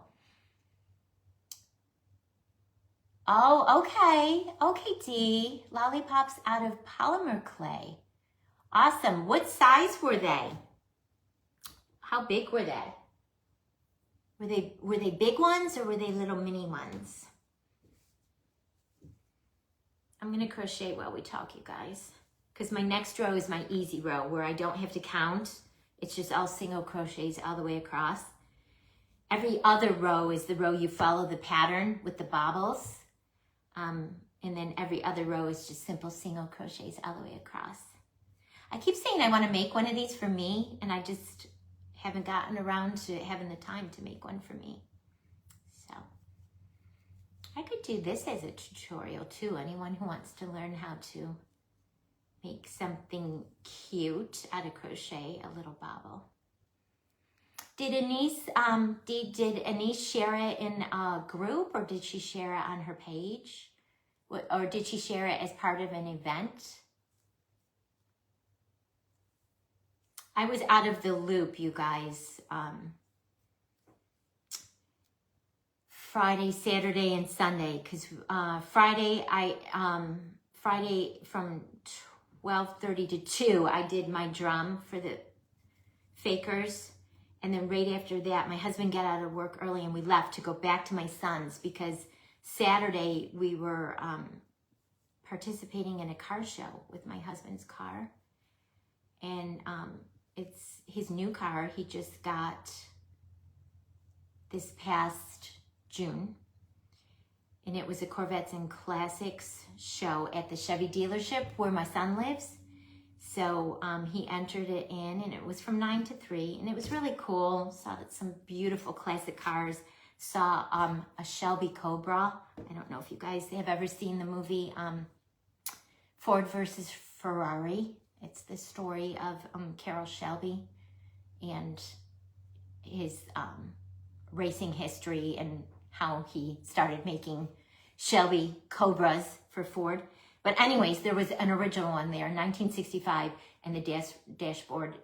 Oh, okay. Okay, Dee. Lollipops out of polymer clay. Awesome. What size were they? How big were they? Were they big ones or were they little mini ones? I'm going to crochet while we talk, you guys, because my next row is my easy row where I don't have to count. It's just all single crochets all the way across. Every other row is the row you follow the pattern with the bobbles. And then every other row is just simple single crochets all the way across. I keep saying I want to make one of these for me, and I just haven't gotten around to having the time to make one for me. So I could do this as a tutorial too. Anyone who wants to learn how to make something cute out of crochet, a little bobble. Did Anise share it in a group, or did she share it on her page? Or did she share it as part of an event? I was out of the loop, you guys. Friday, Saturday, and Sunday, because Friday from 12:30 to 2, I did my drum for the fakers. And then right after that, my husband got out of work early and we left to go back to my son's, because Saturday we were participating in a car show with my husband's car. And it's his new car. He just got this past June. And it was a Corvettes and Classics show at the Chevy dealership where my son lives. So he entered it in, and it was from 9 to 3, and it was really cool. Saw some beautiful classic cars. Saw a Shelby Cobra. I don't know if you guys have ever seen the movie Ford versus Ferrari. It's the story of Carroll Shelby and his racing history and how he started making Shelby Cobras for Ford. But anyways, there was an original one there, 1965, and the dashboard,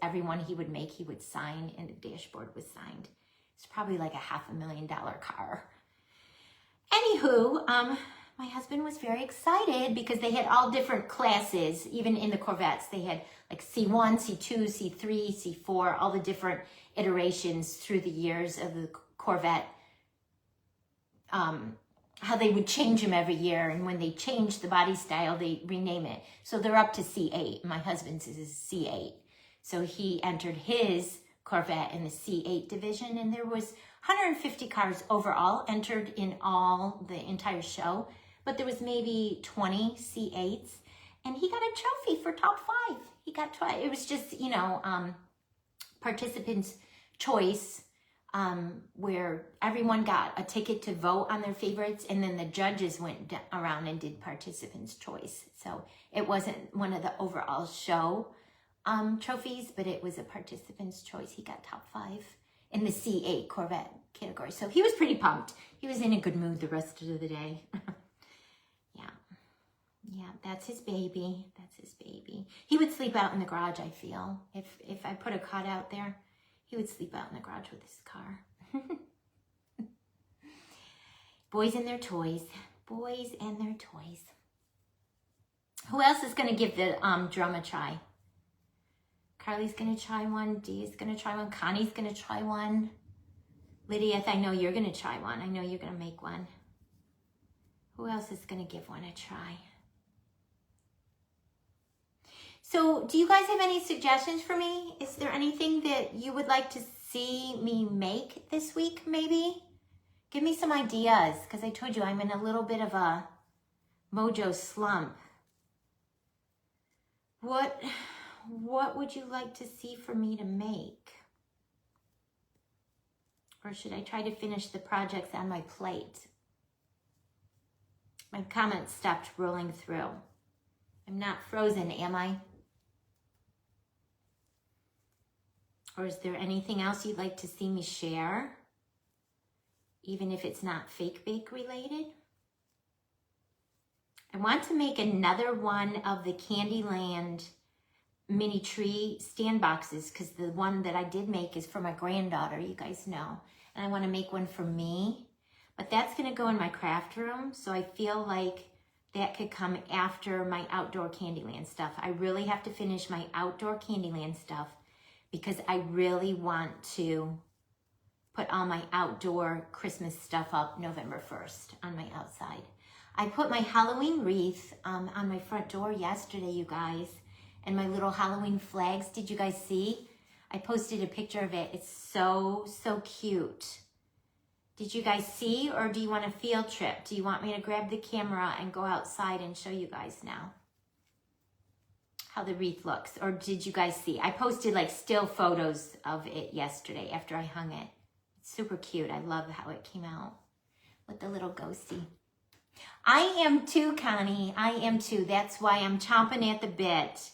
everyone he would make, he would sign, and the dashboard was signed. It's probably like a $500,000 car. Anywho, my husband was very excited because they had all different classes, even in the Corvettes. They had like C1, C2, C3, C4, all the different iterations through the years of the Corvette. How they would change them every year, and when they change the body style, they rename it. So they're up to C8. My husband's is C8. So he entered his Corvette in the C8 division, and there was 150 cars overall entered in the entire show, but there was maybe 20 C8s, and he got a trophy for top 5. He got it was just, participants' choice, where everyone got a ticket to vote on their favorites, and then the judges went around and did participants' choice. So it wasn't one of the overall show trophies, but it was a participant's choice. He got top 5 in the C8 Corvette category. So he was pretty pumped. He was in a good mood the rest of the day. Yeah, that's his baby. That's his baby. He would sleep out in the garage, I feel. If I put a cot out there, he would sleep out in the garage with his car. Boys and their toys. Boys and their toys. Who else is going to give the drum a try? Carly's going to try one. Dee is going to try one. Connie's going to try one. Lydia, I know you're going to try one. I know you're going to make one. Who else is going to give one a try? So, do you guys have any suggestions for me? Is there anything that you would like to see me make this week, maybe? Give me some ideas, because I told you I'm in a little bit of a mojo slump. What would you like to see for me to make? Or should I try to finish the projects on my plate? My comments stopped rolling through. I'm not frozen, am I? Or is there anything else you'd like to see me share? Even if it's not fake bake related? I want to make another one of the Candyland mini tree stand boxes, because the one that I did make is for my granddaughter, you guys know. And I want to make one for me. But that's going to go in my craft room, so I feel like that could come after my outdoor Candyland stuff. I really have to finish my outdoor Candyland stuff, because I really want to put all my outdoor Christmas stuff up November 1st on my outside. I put my Halloween wreath on my front door yesterday, you guys, and my little Halloween flags. Did you guys see? I posted a picture of it. It's so, so cute. Did you guys see, or do you want a field trip? Do you want me to grab the camera and go outside and show you guys now how the wreath looks? Or did you guys see? I posted like still photos of it yesterday after I hung it. It's super cute. I love how it came out with the little ghosty. I am too, Connie. I am too. That's why I'm chomping at the bit.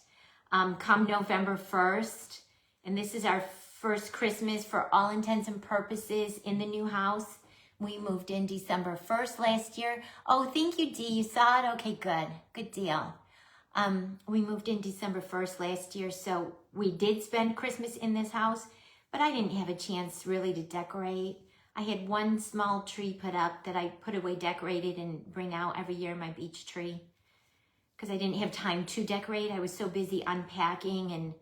Come November 1st. And this is our first Christmas for all intents and purposes in the new house. We moved in December 1st last year. Oh, thank you, Dee. You saw it? Okay, good. Good deal. We moved in December 1st last year, so we did spend Christmas in this house, but I didn't have a chance really to decorate. I had one small tree put up that I put away decorated and bring out every year, my beach tree, because I didn't have time to decorate. I was so busy unpacking and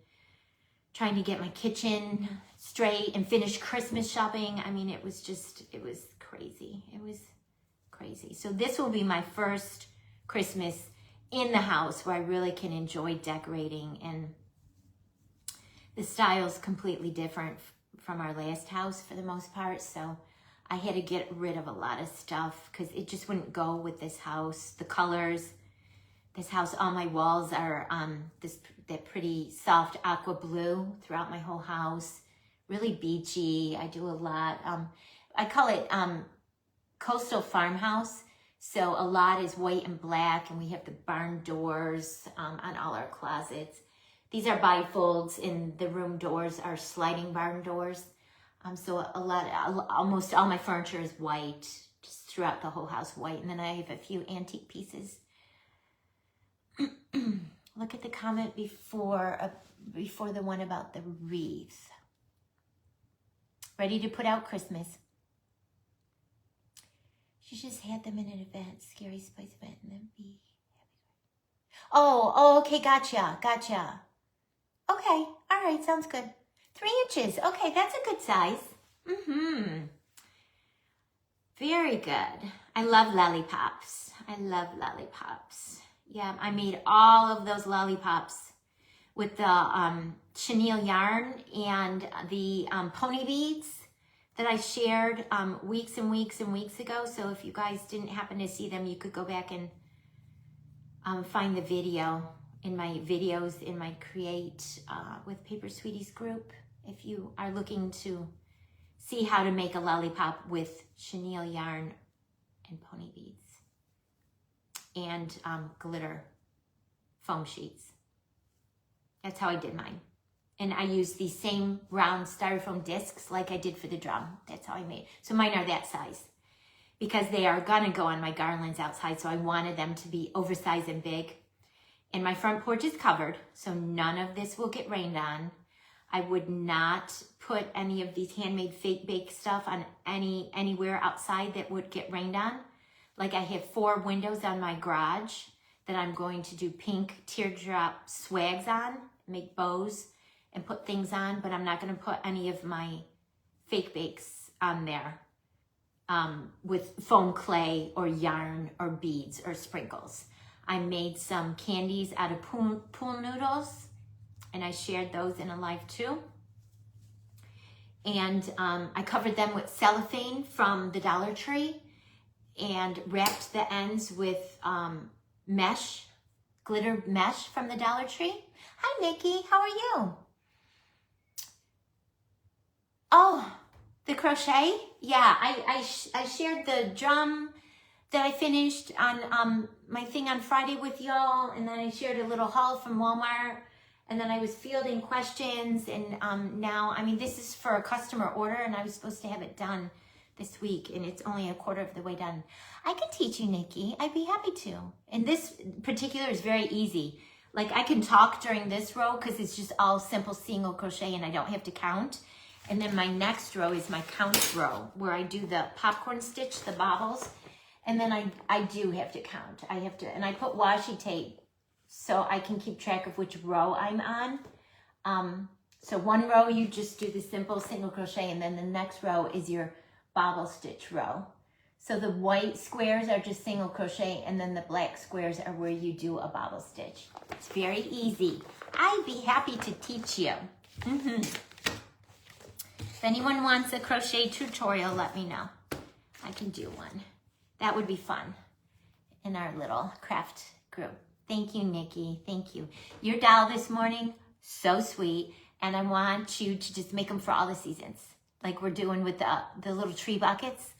trying to get my kitchen straight and finish Christmas shopping. I mean, it was crazy. It was crazy. So this will be my first Christmas in the house where I really can enjoy decorating, and the style's completely different from our last house for the most part. So I had to get rid of a lot of stuff because it just wouldn't go with this house. The colors, this house, all my walls are that pretty soft aqua blue throughout my whole house. Really beachy. I do a lot. I call it coastal farmhouse. So a lot is white and black, and we have the barn doors on all our closets. These are bifolds, and the room doors are sliding barn doors. So almost all my furniture is white, just throughout the whole house white. And then I have a few antique pieces. Look at the comment before the one about the wreath. Ready to put out Christmas. She just had them in an event, Scary Spice event, and then be happy. Oh, okay, gotcha. Okay, all right, sounds good. 3 inches, okay, that's a good size. Very good. I love lollipops. Yeah, I made all of those lollipops with the chenille yarn and the pony beads that I shared weeks and weeks ago. So if you guys didn't happen to see them, you could go back and find the video in my videos in my Create with Paper Sweeties group. If you are looking to see how to make a lollipop with chenille yarn and pony beads and glitter foam sheets. That's how I did mine. And I used the same round styrofoam discs like I did for the drum. That's how I made. So mine are that size because they are gonna go on my garlands outside. So I wanted them to be oversized and big. And my front porch is covered, so none of this will get rained on. I would not put any of these handmade fake bake stuff on anywhere outside that would get rained on. Like I have 4 windows on my garage that I'm going to do pink teardrop swags on, make bows and put things on, but I'm not gonna put any of my fake bakes on there with foam clay or yarn or beads or sprinkles. I made some candies out of pool noodles, and I shared those in a live too. And I covered them with cellophane from the Dollar Tree and wrapped the ends with mesh, glitter mesh from the Dollar Tree. Hi, Nikki, how are you? Oh, the crochet? Yeah, I shared the drum that I finished on my thing on Friday with y'all, and then I shared a little haul from Walmart, and then I was fielding questions, and now, I mean, this is for a customer order, and I was supposed to have it done this week, and it's only a quarter of the way done. I can teach you, Nikki. I'd be happy to. And this particular is very easy. Like, I can talk during this row because it's just all simple single crochet, and I don't have to count. And then my next row is my count row, where I do the popcorn stitch, the bobbles. And then I do have to count. I have to, and I put washi tape so I can keep track of which row I'm on. So one row, you just do the simple single crochet, and then the next row is your bobble stitch row. So the white squares are just single crochet, and then the black squares are where you do a bobble stitch. It's very easy. I'd be happy to teach you. If anyone wants a crochet tutorial, let me know. I can do one. That would be fun in our little craft group. Thank you, Nikki. Thank you. Your doll this morning, so sweet. And I want you to just make them for all the seasons, like we're doing with the little tree buckets.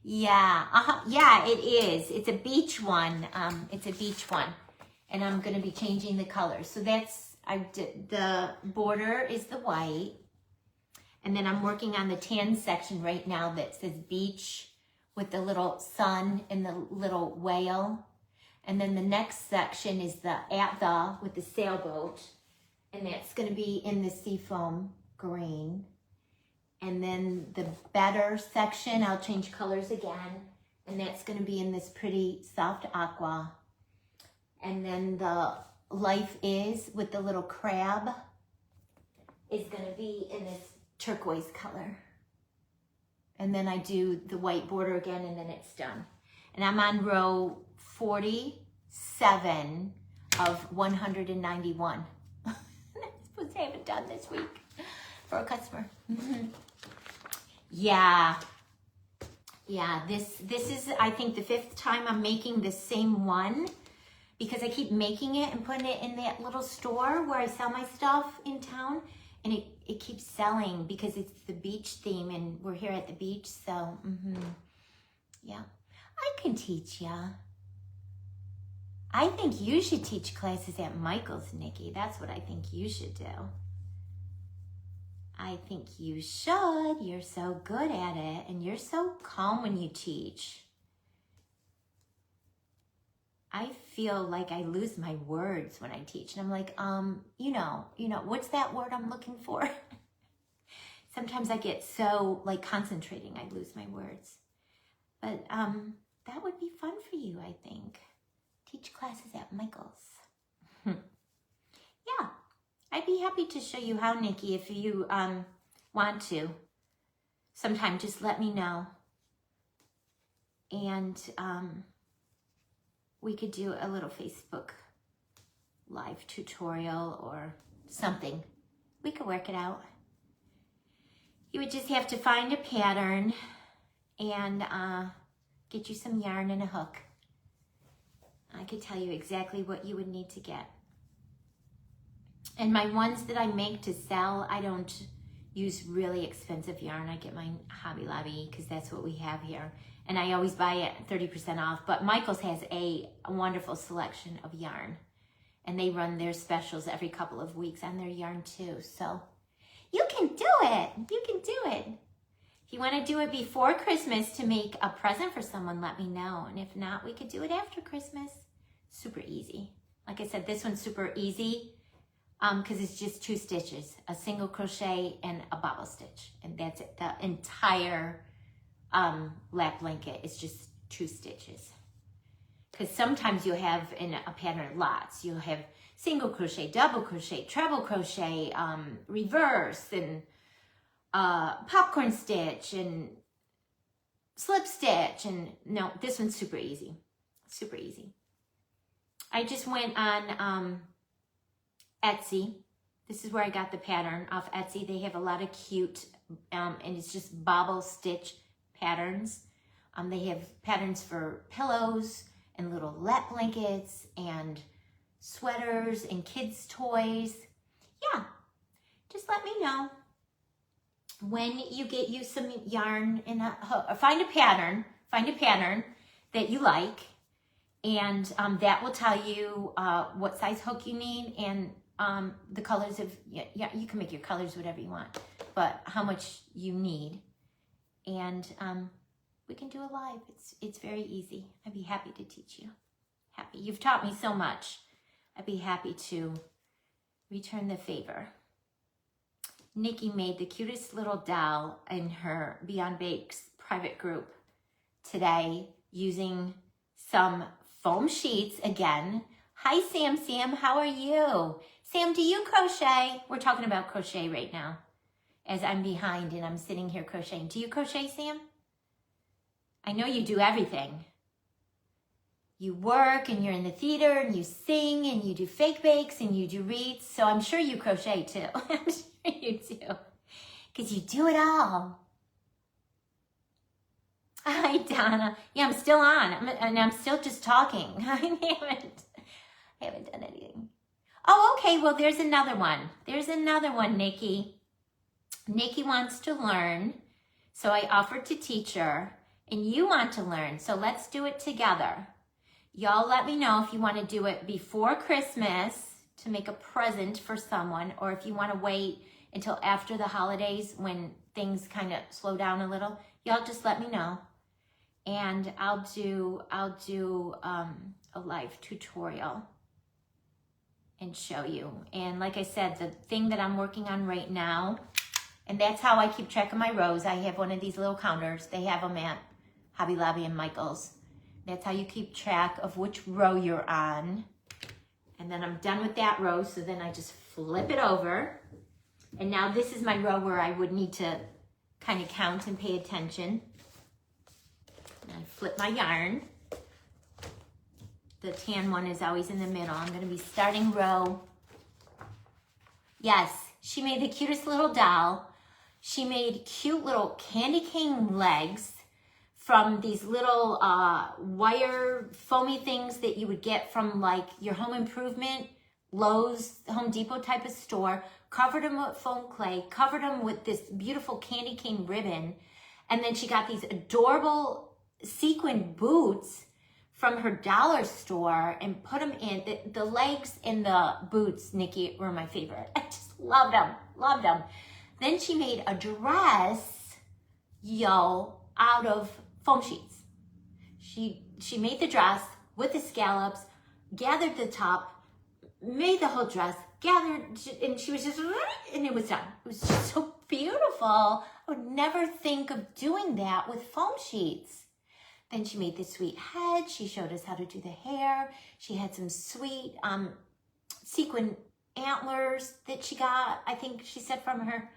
Yeah, yeah, it is. It's a beach one. It's a beach one. And I'm going to be changing the colors. So that's, the border is the white. And then I'm working on the tan section right now that says beach with the little sun and the little whale. And then the next section is the with the sailboat. And that's going to be in the seafoam green. And then the better section, I'll change colors again. And that's going to be in this pretty soft aqua. And then the life is with the little crab is going to be in this turquoise color. And then I do the white border again, and then it's done. And I'm on row 47 of 191. I'm supposed to have it done this week. for a customer. Yeah. Yeah, this is, I think, the 5th time I'm making the same one because I keep making it and putting it in that little store where I sell my stuff in town, and it keeps selling because it's the beach theme and we're here at the beach, so, yeah. I can teach ya. I think you should teach classes at Michael's, Nikki. That's what I think you should do. I think you should. You're so good at it, and you're so calm when you teach. I feel like I lose my words when I teach, and I'm like, you know, what's that word I'm looking for? Sometimes I get so like concentrating, I lose my words. But that would be fun for you, I think. Teach classes at Michael's. Yeah, I'd be happy to show you how, Nikki, if you want to. Sometime, just let me know. And we could do a little Facebook live tutorial or something. We could work it out. You would just have to find a pattern and get you some yarn and a hook. I could tell you exactly what you would need to get. And my ones that I make to sell, I don't use really expensive yarn. I get mine Hobby Lobby because that's what we have here. And I always buy it 30% off. But Michael's has a wonderful selection of yarn. And they run their specials every couple of weeks on their yarn too. So you can do it. You can do it. If you want to do it before Christmas to make a present for someone, let me know. And if not, we could do it after Christmas. Super easy. Like I said, this one's super easy because it's just 2 stitches, a single crochet and a bobble stitch. And that's it. The entire lap blanket is just 2 stitches. Because sometimes you'll have in a pattern lots. You'll have single crochet, double crochet, treble crochet, reverse, and popcorn stitch, and slip stitch. And no, this one's super easy. Super easy. I just went on Etsy. This is where I got the pattern off Etsy. They have a lot of cute, and it's just bobble stitch patterns. They have patterns for pillows and little lap blankets and sweaters and kids' toys. Yeah, just let me know when you get you some yarn and a hook. Find a pattern that you like, and that will tell you what size hook you need and the colors of, yeah, you can make your colors whatever you want, but how much you need. And we can do a live. It's very easy. I'd be happy to teach you. Happy. You've taught me so much. I'd be happy to return the favor. Nikki made the cutest little doll in her Beyond Bakes private group today using some foam sheets again. Hi, Sam. Sam, how are you? Sam, do you crochet? We're talking about crochet right now as I'm behind and I'm sitting here crocheting. Do you crochet, Sam? I know you do everything. You work and you're in the theater and you sing and you do fake bakes and you do wreaths. So I'm sure you crochet too. I'm sure you do. Because you do it all. Hi, Donna. Yeah, I'm still on. I'm still just talking. I haven't done anything. Oh, okay. Well, there's another one. There's another one, Nikki. Nikki wants to learn. So I offered to teach her. And you want to learn. So let's do it together. Y'all let me know if you want to do it before Christmas to make a present for someone, or if you want to wait until after the holidays when things kind of slow down a little. Y'all just let me know. And I'll do a live tutorial and show you. And like I said, the thing that I'm working on right now, and that's how I keep track of my rows. I have one of these little counters. They have them at Hobby Lobby and Michael's. That's how you keep track of which row you're on. And then I'm done with that row, so then I just flip it over. And now this is my row where I would need to kind of count and pay attention. And I flip my yarn. The tan one is always in the middle. I'm going to be starting row. Yes, She made the cutest little doll. She made cute little candy cane legs from these little wire foamy things that you would get from like your home improvement, Lowe's, Home Depot type of store. Covered them with foam clay, covered them with this beautiful candy cane ribbon. And then she got these adorable sequined boots from her dollar store and put them in. The legs and the boots, Nikki, were my favorite. I just loved them, loved them. Then she made a dress, out of foam sheets. She made the dress with the scallops, gathered the top, made the whole dress, gathered, and she was just, and it was done. It was just so beautiful. I would never think of doing that with foam sheets. Then she made this sweet head. She showed us how to do the hair. She had some sweet sequin antlers that she got, I think she said, from her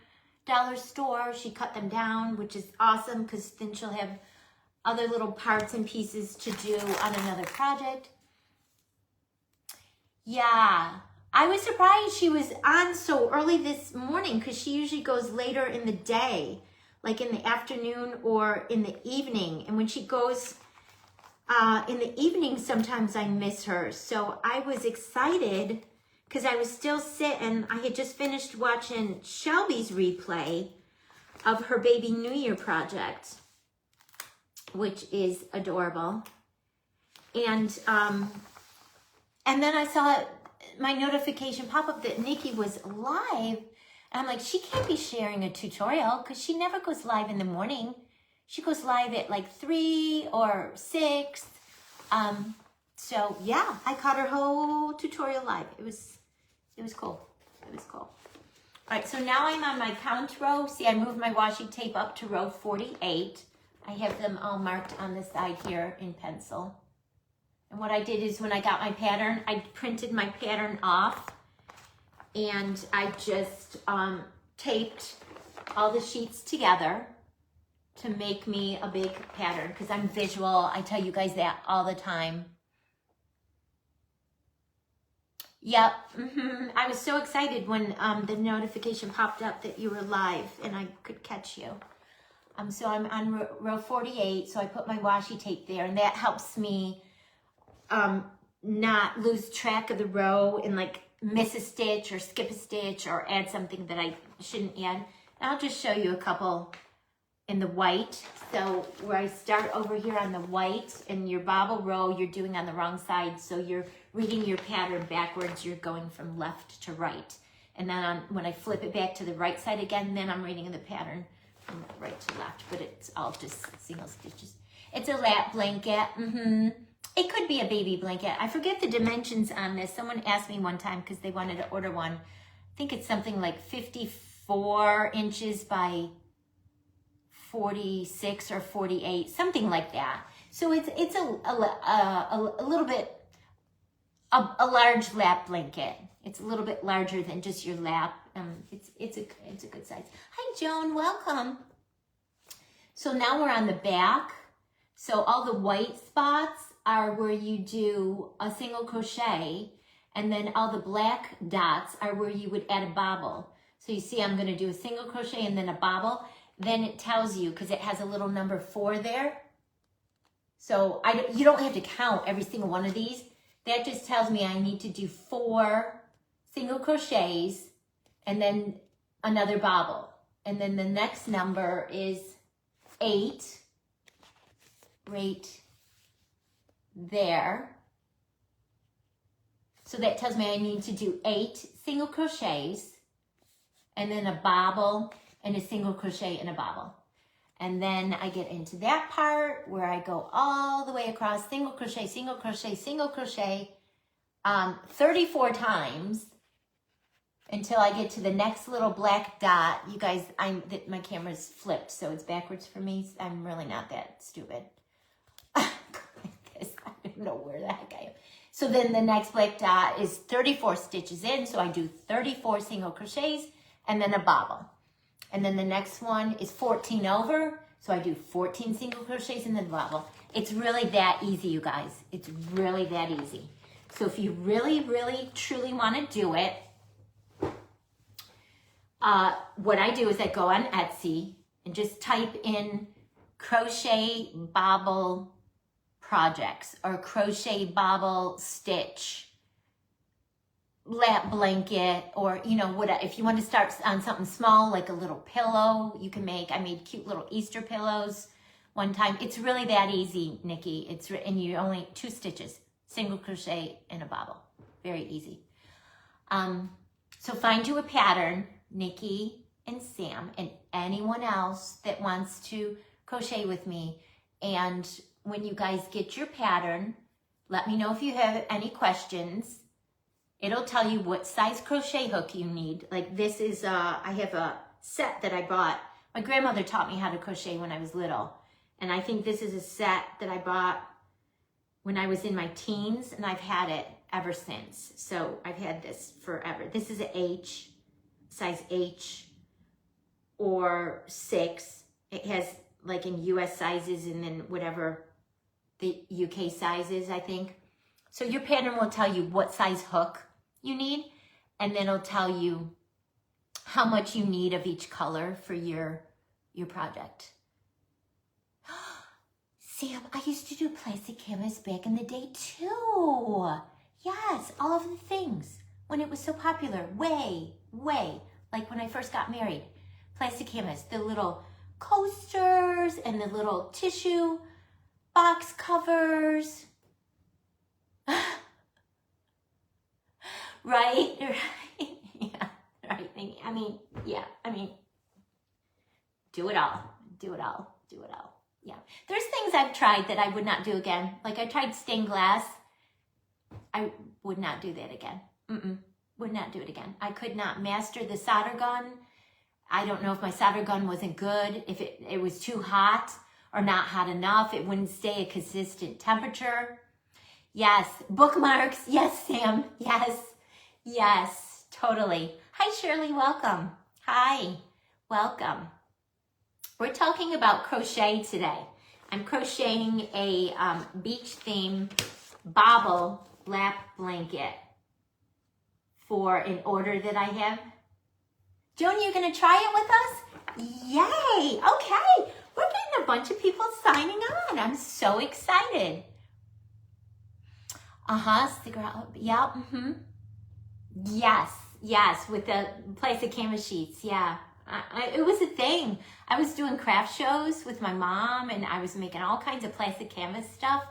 dollar store. She cut them down, which is awesome because then she'll have other little parts and pieces to do on another project. Yeah, I was surprised she was on so early this morning because she usually goes later in the day, like in the afternoon or in the evening. And when she goes in the evening, sometimes I miss her. So I was excited because I was still sitting. I had just finished watching Shelby's replay of her baby New Year project, which is adorable. And then I saw my notification pop up that Nikki was live. And I'm like, she can't be sharing a tutorial because she never goes live in the morning. She goes live at like 3 or 6. So yeah, I caught her whole tutorial live. It was cool. It was cool. All right, so now I'm on my count row. See, I moved my washi tape up to row 48. I have them all marked on the side here in pencil. And what I did is when I got my pattern, I printed my pattern off and I just taped all the sheets together to make me a big pattern because I'm visual. I tell you guys that all the time. Yep. I was so excited when the notification popped up that you were live and I could catch you. So I'm on row 48, so I put my washi tape there, and that helps me not lose track of the row and like miss a stitch or skip a stitch or add something that I shouldn't add. And I'll just show you a couple in the white. So where I start over here on the white, and your bobble row you're doing on the wrong side, so you're reading your pattern backwards, you're going from left to right. And then when I flip it back to the right side again, then I'm reading the pattern from right to left, but it's all just single stitches. It's a lap blanket. It could be a baby blanket. I forget the dimensions on this. Someone asked me one time because they wanted to order one. I think it's something like 54 inches by 46 or 48, something like that. So it's a little bit, a large lap blanket. It's a little bit larger than just your lap. It's a good size. Hi, Joan, welcome. So now we're on the back. So all the white spots are where you do a single crochet, and then all the black dots are where you would add a bobble. So you see I'm going to do a single crochet and then a bobble. Then it tells you, because it has a little number 4 there. So you don't have to count every single one of these. That just tells me I need to do 4 single crochets and then another bobble. And then the next number is 8, right there. So that tells me I need to do 8 single crochets and then a bobble and a single crochet and a bobble. And then I get into that part where I go all the way across, single crochet, single crochet, single crochet, 34 times until I get to the next little black dot. You guys, my camera's flipped, so it's backwards for me. I'm really not that stupid. Like this. I don't know where the heck I am. So then the next black dot is 34 stitches in, so I do 34 single crochets and then a bobble. And then the next one is 14 over, so I do 14 single crochets and then a bobble. It's really that easy, you guys. It's really that easy. So if you really, really, truly want to do it, what I do is I go on Etsy and just type in crochet bobble projects or crochet bobble stitch lap blanket, or you know what, if you want to start on something small like a little pillow you can make. I made cute little Easter pillows one time. It's really that easy, Nikki. And you only 2 stitches, single crochet in a bobble. Very easy. So find you a pattern, Nikki and Sam and anyone else that wants to crochet with me. And when you guys get your pattern, let me know if you have any questions. It'll tell you what size crochet hook you need. Like this is, I have a set that I bought. My grandmother taught me how to crochet when I was little. And I think this is a set that I bought when I was in my teens, and I've had it ever since. So I've had this forever. This is a H, size H or 6. It has like in US sizes and then whatever the UK size is, I think. So your pattern will tell you what size hook you need, and then it'll tell you how much you need of each color for your project. Sam, I used to do plastic canvas back in the day too. Yes, all of the things when it was so popular, way, like when I first got married. Plastic canvas, the little coasters and the little tissue box covers. Right? Yeah, right. I mean, yeah, do it all. Yeah. There's things I've tried that I would not do again. Like I tried stained glass. I would not do that again. Would not do it again. I could not master the solder gun. I don't know if my solder gun wasn't good, if it was too hot or not hot enough. It wouldn't stay a consistent temperature. Yes. Bookmarks. Yes, Sam. Yes, totally. Hi, Shirley. Welcome. Hi. Welcome. We're talking about crochet today. I'm crocheting a beach theme bobble lap blanket for an order that I have. Joni, you're going to try it with us? Yay. Okay. We're getting a bunch of people signing on. I'm so excited. Sticker out. Yeah. Yes. With the plastic canvas sheets. Yeah. It was a thing. I was doing craft shows with my mom and I was making all kinds of plastic canvas stuff.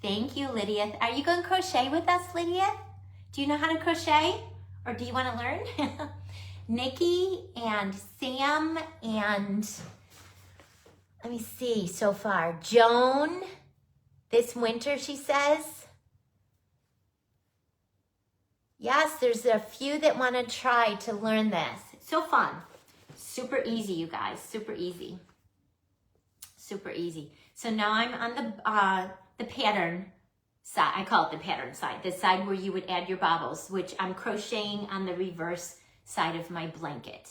Thank you, Lydia. Are you going to crochet with us, Lydia? Do you know how to crochet or do you want to learn? Nikki and Sam and let me see so far. Joan, this winter, she says. Yes, there's a few that want to try to learn this. So fun. Super easy, you guys. Super easy. So now I'm on the pattern side. I call it the pattern side. The side where you would add your bobbles, which I'm crocheting on the reverse side of my blanket.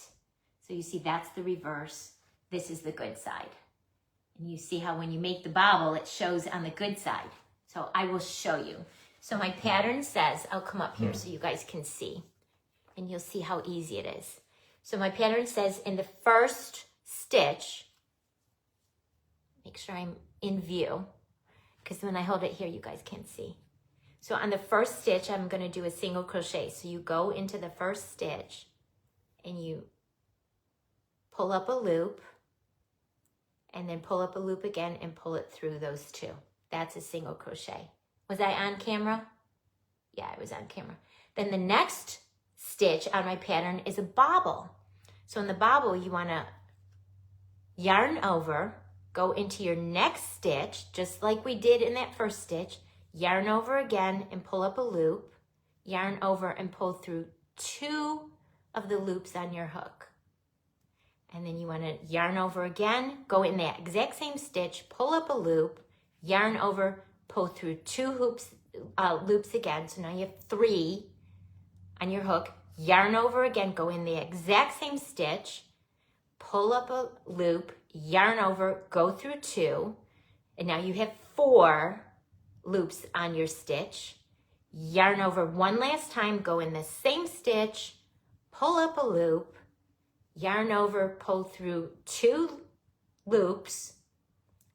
So you see that's the reverse. This is the good side. And you see how when you make the bobble, it shows on the good side. So I will show you. So my pattern says, I'll come up here so you guys can see. And you'll see how easy it is. So my pattern says in the first stitch, make sure I'm in view, because when I hold it here, you guys can't see. So on the first stitch, I'm going to do a single crochet. So you go into the first stitch and you pull up a loop and then pull up a loop again and pull it through those 2. That's a single crochet. Was I on camera? Yeah, I was on camera. Then the next stitch on my pattern is a bobble. So in the bobble, you want to yarn over, go into your next stitch, just like we did in that first stitch, yarn over again and pull up a loop, yarn over and pull through 2 of the loops on your hook. And then you want to yarn over again, go in that exact same stitch, pull up a loop, yarn over, pull through 2 loops again. So now you have 3 on your hook, yarn over again, go in the exact same stitch, pull up a loop, yarn over, go through 2, and now you have 4 loops on your stitch, yarn over one last time, go in the same stitch, pull up a loop, yarn over, pull through 2 loops,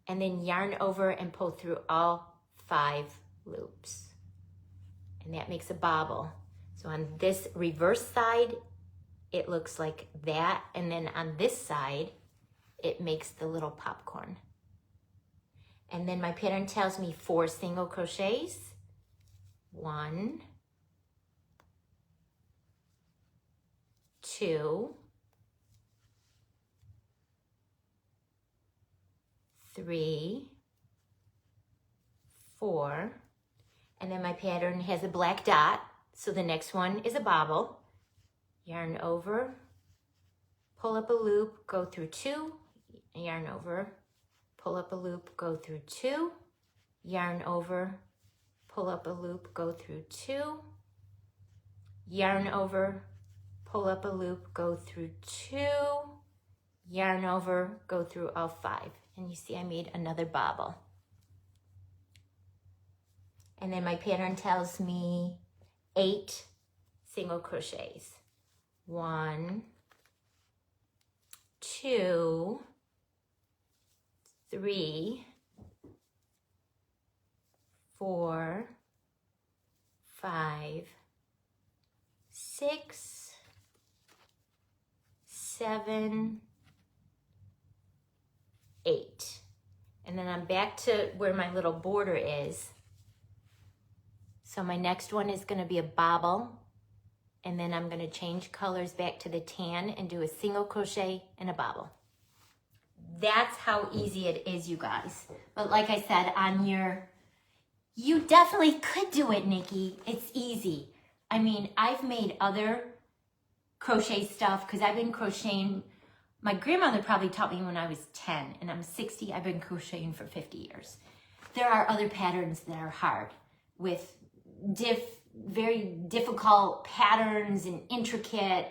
and then yarn over and pull through all 5 loops. And that makes a bobble. So on this reverse side, it looks like that. And then on this side, it makes the little popcorn. And then my pattern tells me 4 single crochets. 1, 2, 3, 4, and then my pattern has a black dot, so the next one is a bobble. Yarn over, pull up a loop, go through 2, yarn over, pull up a loop, go through 2, yarn over, pull up a loop, go through 2, yarn over, pull up a loop, go through 2, yarn over, go through all 5. And you see I made another bobble. And then my pattern tells me 8 single crochets. 1, 2, 3, 4, 5, 6, 7, 8. And then I'm back to where my little border is. So my next one is going to be a bobble, and then I'm going to change colors back to the tan and do a single crochet and a bobble. That's how easy it is, you guys. But like I said, you definitely could do it, Nikki. It's easy. I mean, I've made other crochet stuff because I've been crocheting. My grandmother probably taught me when I was 10, and I'm 60. I've been crocheting for 50 years. There are other patterns that are hard with very difficult patterns and intricate.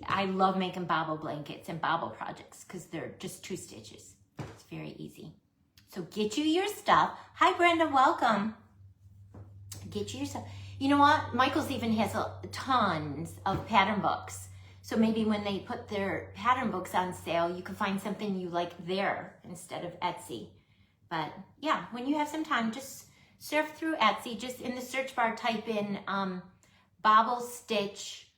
I love making bobble blankets and bobble projects because they're just 2 stitches. It's very easy. So get you your stuff. Hi, Brenda, welcome. Get you your stuff. You know what? Michael's even has tons of pattern books. So maybe when they put their pattern books on sale, you can find something you like there instead of Etsy. But yeah, when you have some time, just surf through Etsy. Just in the search bar, type in bobble stitch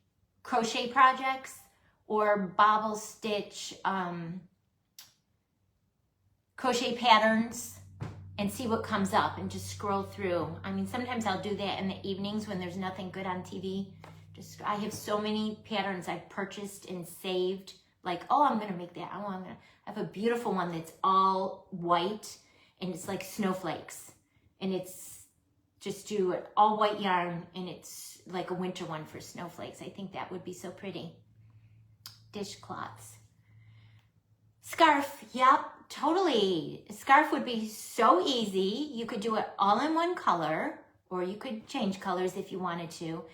crochet projects or bobble stitch crochet patterns and see what comes up and just scroll through. I mean, sometimes I'll do that in the evenings when there's nothing good on TV. I have so many patterns I've purchased and saved. Like, oh, I'm gonna make that. I have a beautiful one that's all white and it's like snowflakes. And it's just do it all white yarn and it's like a winter one for snowflakes. I think that would be so pretty. Dishcloths. Scarf, yep, totally. A scarf would be so easy. You could do it all in one color, or you could change colors if you wanted to.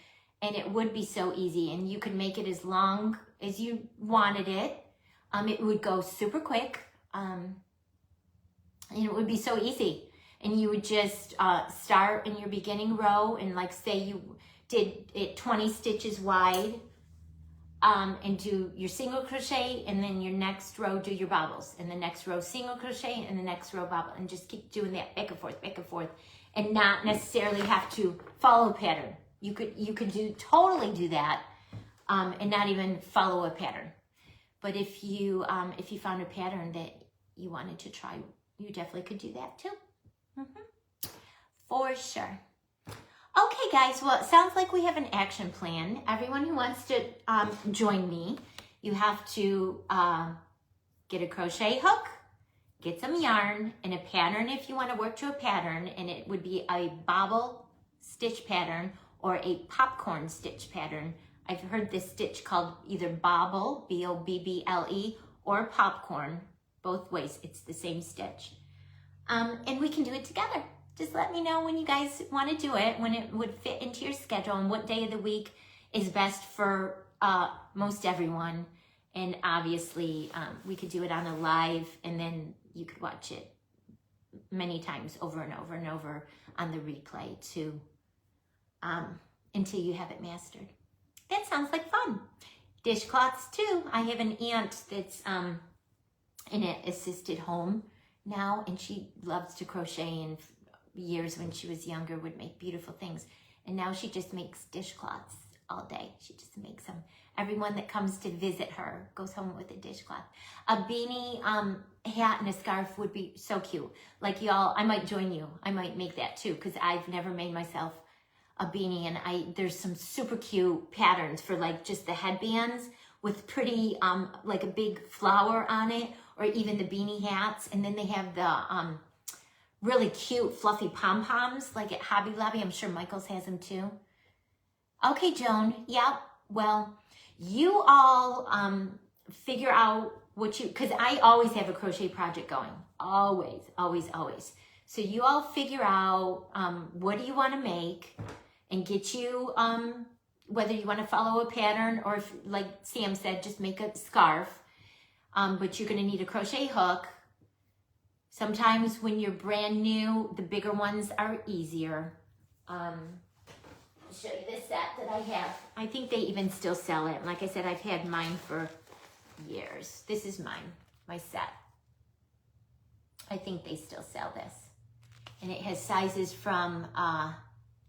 And it would be so easy. And you could make it as long as you wanted it. It would go super quick. And it would be so easy. And you would just start in your beginning row and like say you did it 20 stitches wide and do your single crochet, and then your next row do your bobbles, and the next row single crochet, and the next row bobble, and just keep doing that back and forth, and not necessarily have to follow a pattern. You could totally do that and not even follow a pattern. But if you found a pattern that you wanted to try, you definitely could do that too. For sure. Okay, guys, well, it sounds like we have an action plan. Everyone who wants to join me, you have to get a crochet hook, get some yarn, and a pattern if you want to work to a pattern, and it would be a bobble stitch pattern or a popcorn stitch pattern. I've heard this stitch called either bobble, B-O-B-B-L-E, or popcorn. Both ways, it's the same stitch. And we can do it together. Just let me know when you guys want to do it, when it would fit into your schedule, and what day of the week is best for most everyone. And obviously, we could do it on a live, and then you could watch it many times over and over and over on the replay too, until you have it mastered. That sounds like fun. Dishcloths too. I have an aunt that's in an assisted home now, and she loves to crochet, and years when she was younger would make beautiful things. And now she just makes dishcloths all day. She just makes them. Everyone that comes to visit her goes home with a dishcloth. A beanie, hat, and a scarf would be so cute. Like y'all, I might join you. I might make that too, because I've never made myself a beanie, and there's some super cute patterns for like just the headbands with pretty, like a big flower on it, or even the beanie hats. And then they have the really cute fluffy pom-poms like at Hobby Lobby. I'm sure Michael's has them too. Okay, Joan. Yep. Well, you all figure out what you, because I always have a crochet project going. Always, always, always. So you all figure out what do you want to make, and get you, whether you want to follow a pattern, or if, like Sam said, just make a scarf. But you're going to need a crochet hook. Sometimes when you're brand new, the bigger ones are easier. I'll show you this set that I have. I think they even still sell it. Like I said, I've had mine for years. This is mine, my set. I think they still sell this. And it has sizes from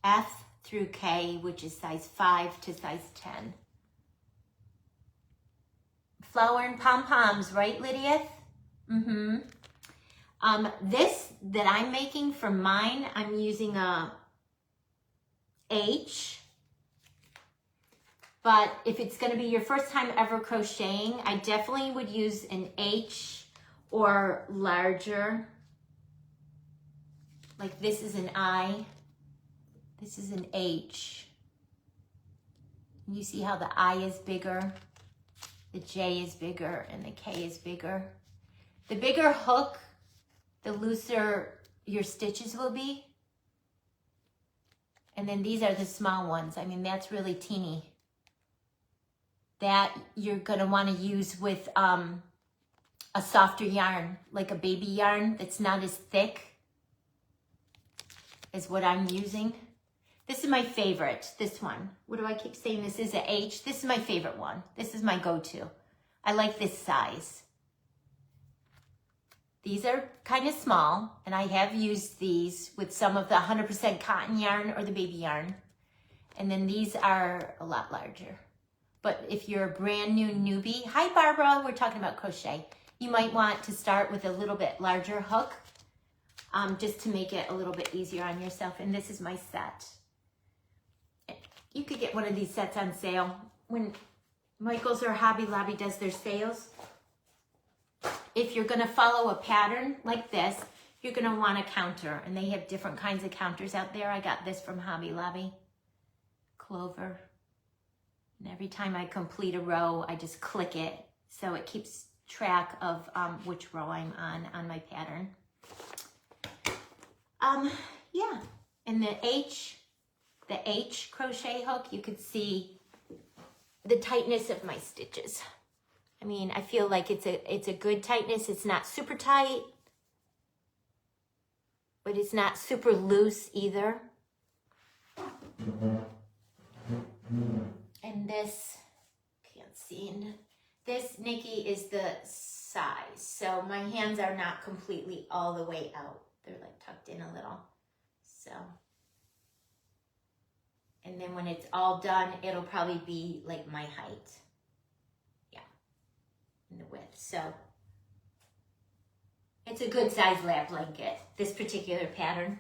F through K, which is size 5 to size 10. Flower and pom-poms, right, Lydia? Mm-hmm. This that I'm making for mine, I'm using a H. But if it's going to be your first time ever crocheting, I definitely would use an H or larger. Like this is an I. This is an H. You see how the I is bigger, the J is bigger, and the K is bigger. The bigger hook, the looser your stitches will be. And then these are the small ones. I mean, that's really teeny. That you're gonna wanna use with a softer yarn, like a baby yarn that's not as thick as what I'm using. This is my favorite, this one. What do I keep saying? This is a H. This is my favorite one. This is my go-to. I like this size. These are kind of small, and I have used these with some of the 100% cotton yarn or the baby yarn. And then these are a lot larger. But if you're a brand new newbie, hi Barbara, we're talking about crochet. You might want to start with a little bit larger hook, just to make it a little bit easier on yourself. And this is my set. You could get one of these sets on sale when Michael's or Hobby Lobby does their sales. If you're gonna follow a pattern like this, you're gonna want a counter, and they have different kinds of counters out there. I got this from Hobby Lobby, Clover. And every time I complete a row, I just click it, so it keeps track of which row I'm on my pattern. Yeah, and the H crochet hook, you could see the tightness of my stitches. I mean, I feel like it's a good tightness. It's not super tight, but it's not super loose either. And this, can't see, this, Nikki, is the size. So my hands are not completely all the way out. They're like tucked in a little, so. And then when it's all done, it'll probably be like my height. Yeah, in the width. So it's a good size lap blanket, this particular pattern.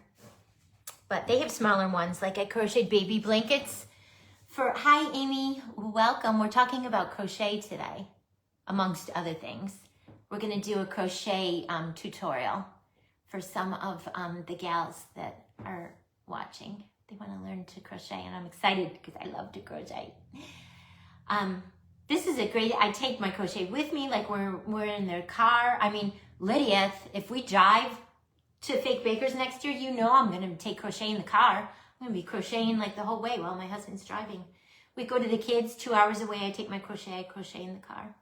But they have smaller ones, like I crocheted baby blankets for, hi Amy, welcome. We're talking about crochet today, amongst other things. We're gonna do a crochet tutorial for some of the gals that are watching. They want to learn to crochet, and I'm excited because I love to crochet. This is a great, I take my crochet with me, like we're in their car. I mean, Lydia, if we drive to Fake Bakers next year, you know I'm going to take crochet in the car. I'm going to be crocheting like the whole way while my husband's driving. We go to the kids 2 hours away. I take my crochet, I crochet in the car.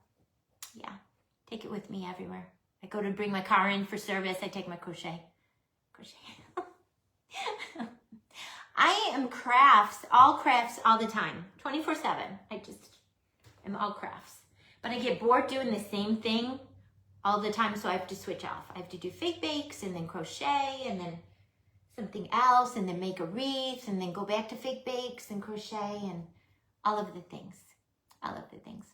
Yeah, take it with me everywhere. I go to bring my car in for service. I take my crochet. I am crafts all the time, 24/7. I I'm all crafts. But I get bored doing the same thing all the time, so I have to switch off. I have to do fake bakes and then crochet and then something else and then make a wreath and then go back to fake bakes and crochet and all of the things. All of the things.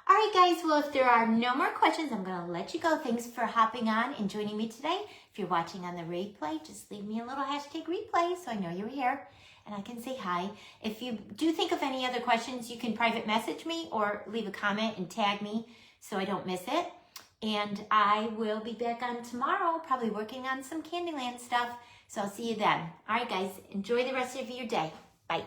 All right, guys. Well, if there are no more questions, I'm going to let you go. Thanks for hopping on and joining me today. If you're watching on the replay, just leave me a little hashtag replay so I know you're here and I can say hi. If you do think of any other questions, you can private message me or leave a comment and tag me so I don't miss it. And I will be back on tomorrow, probably working on some Candyland stuff. So I'll see you then. All right, guys. Enjoy the rest of your day. Bye.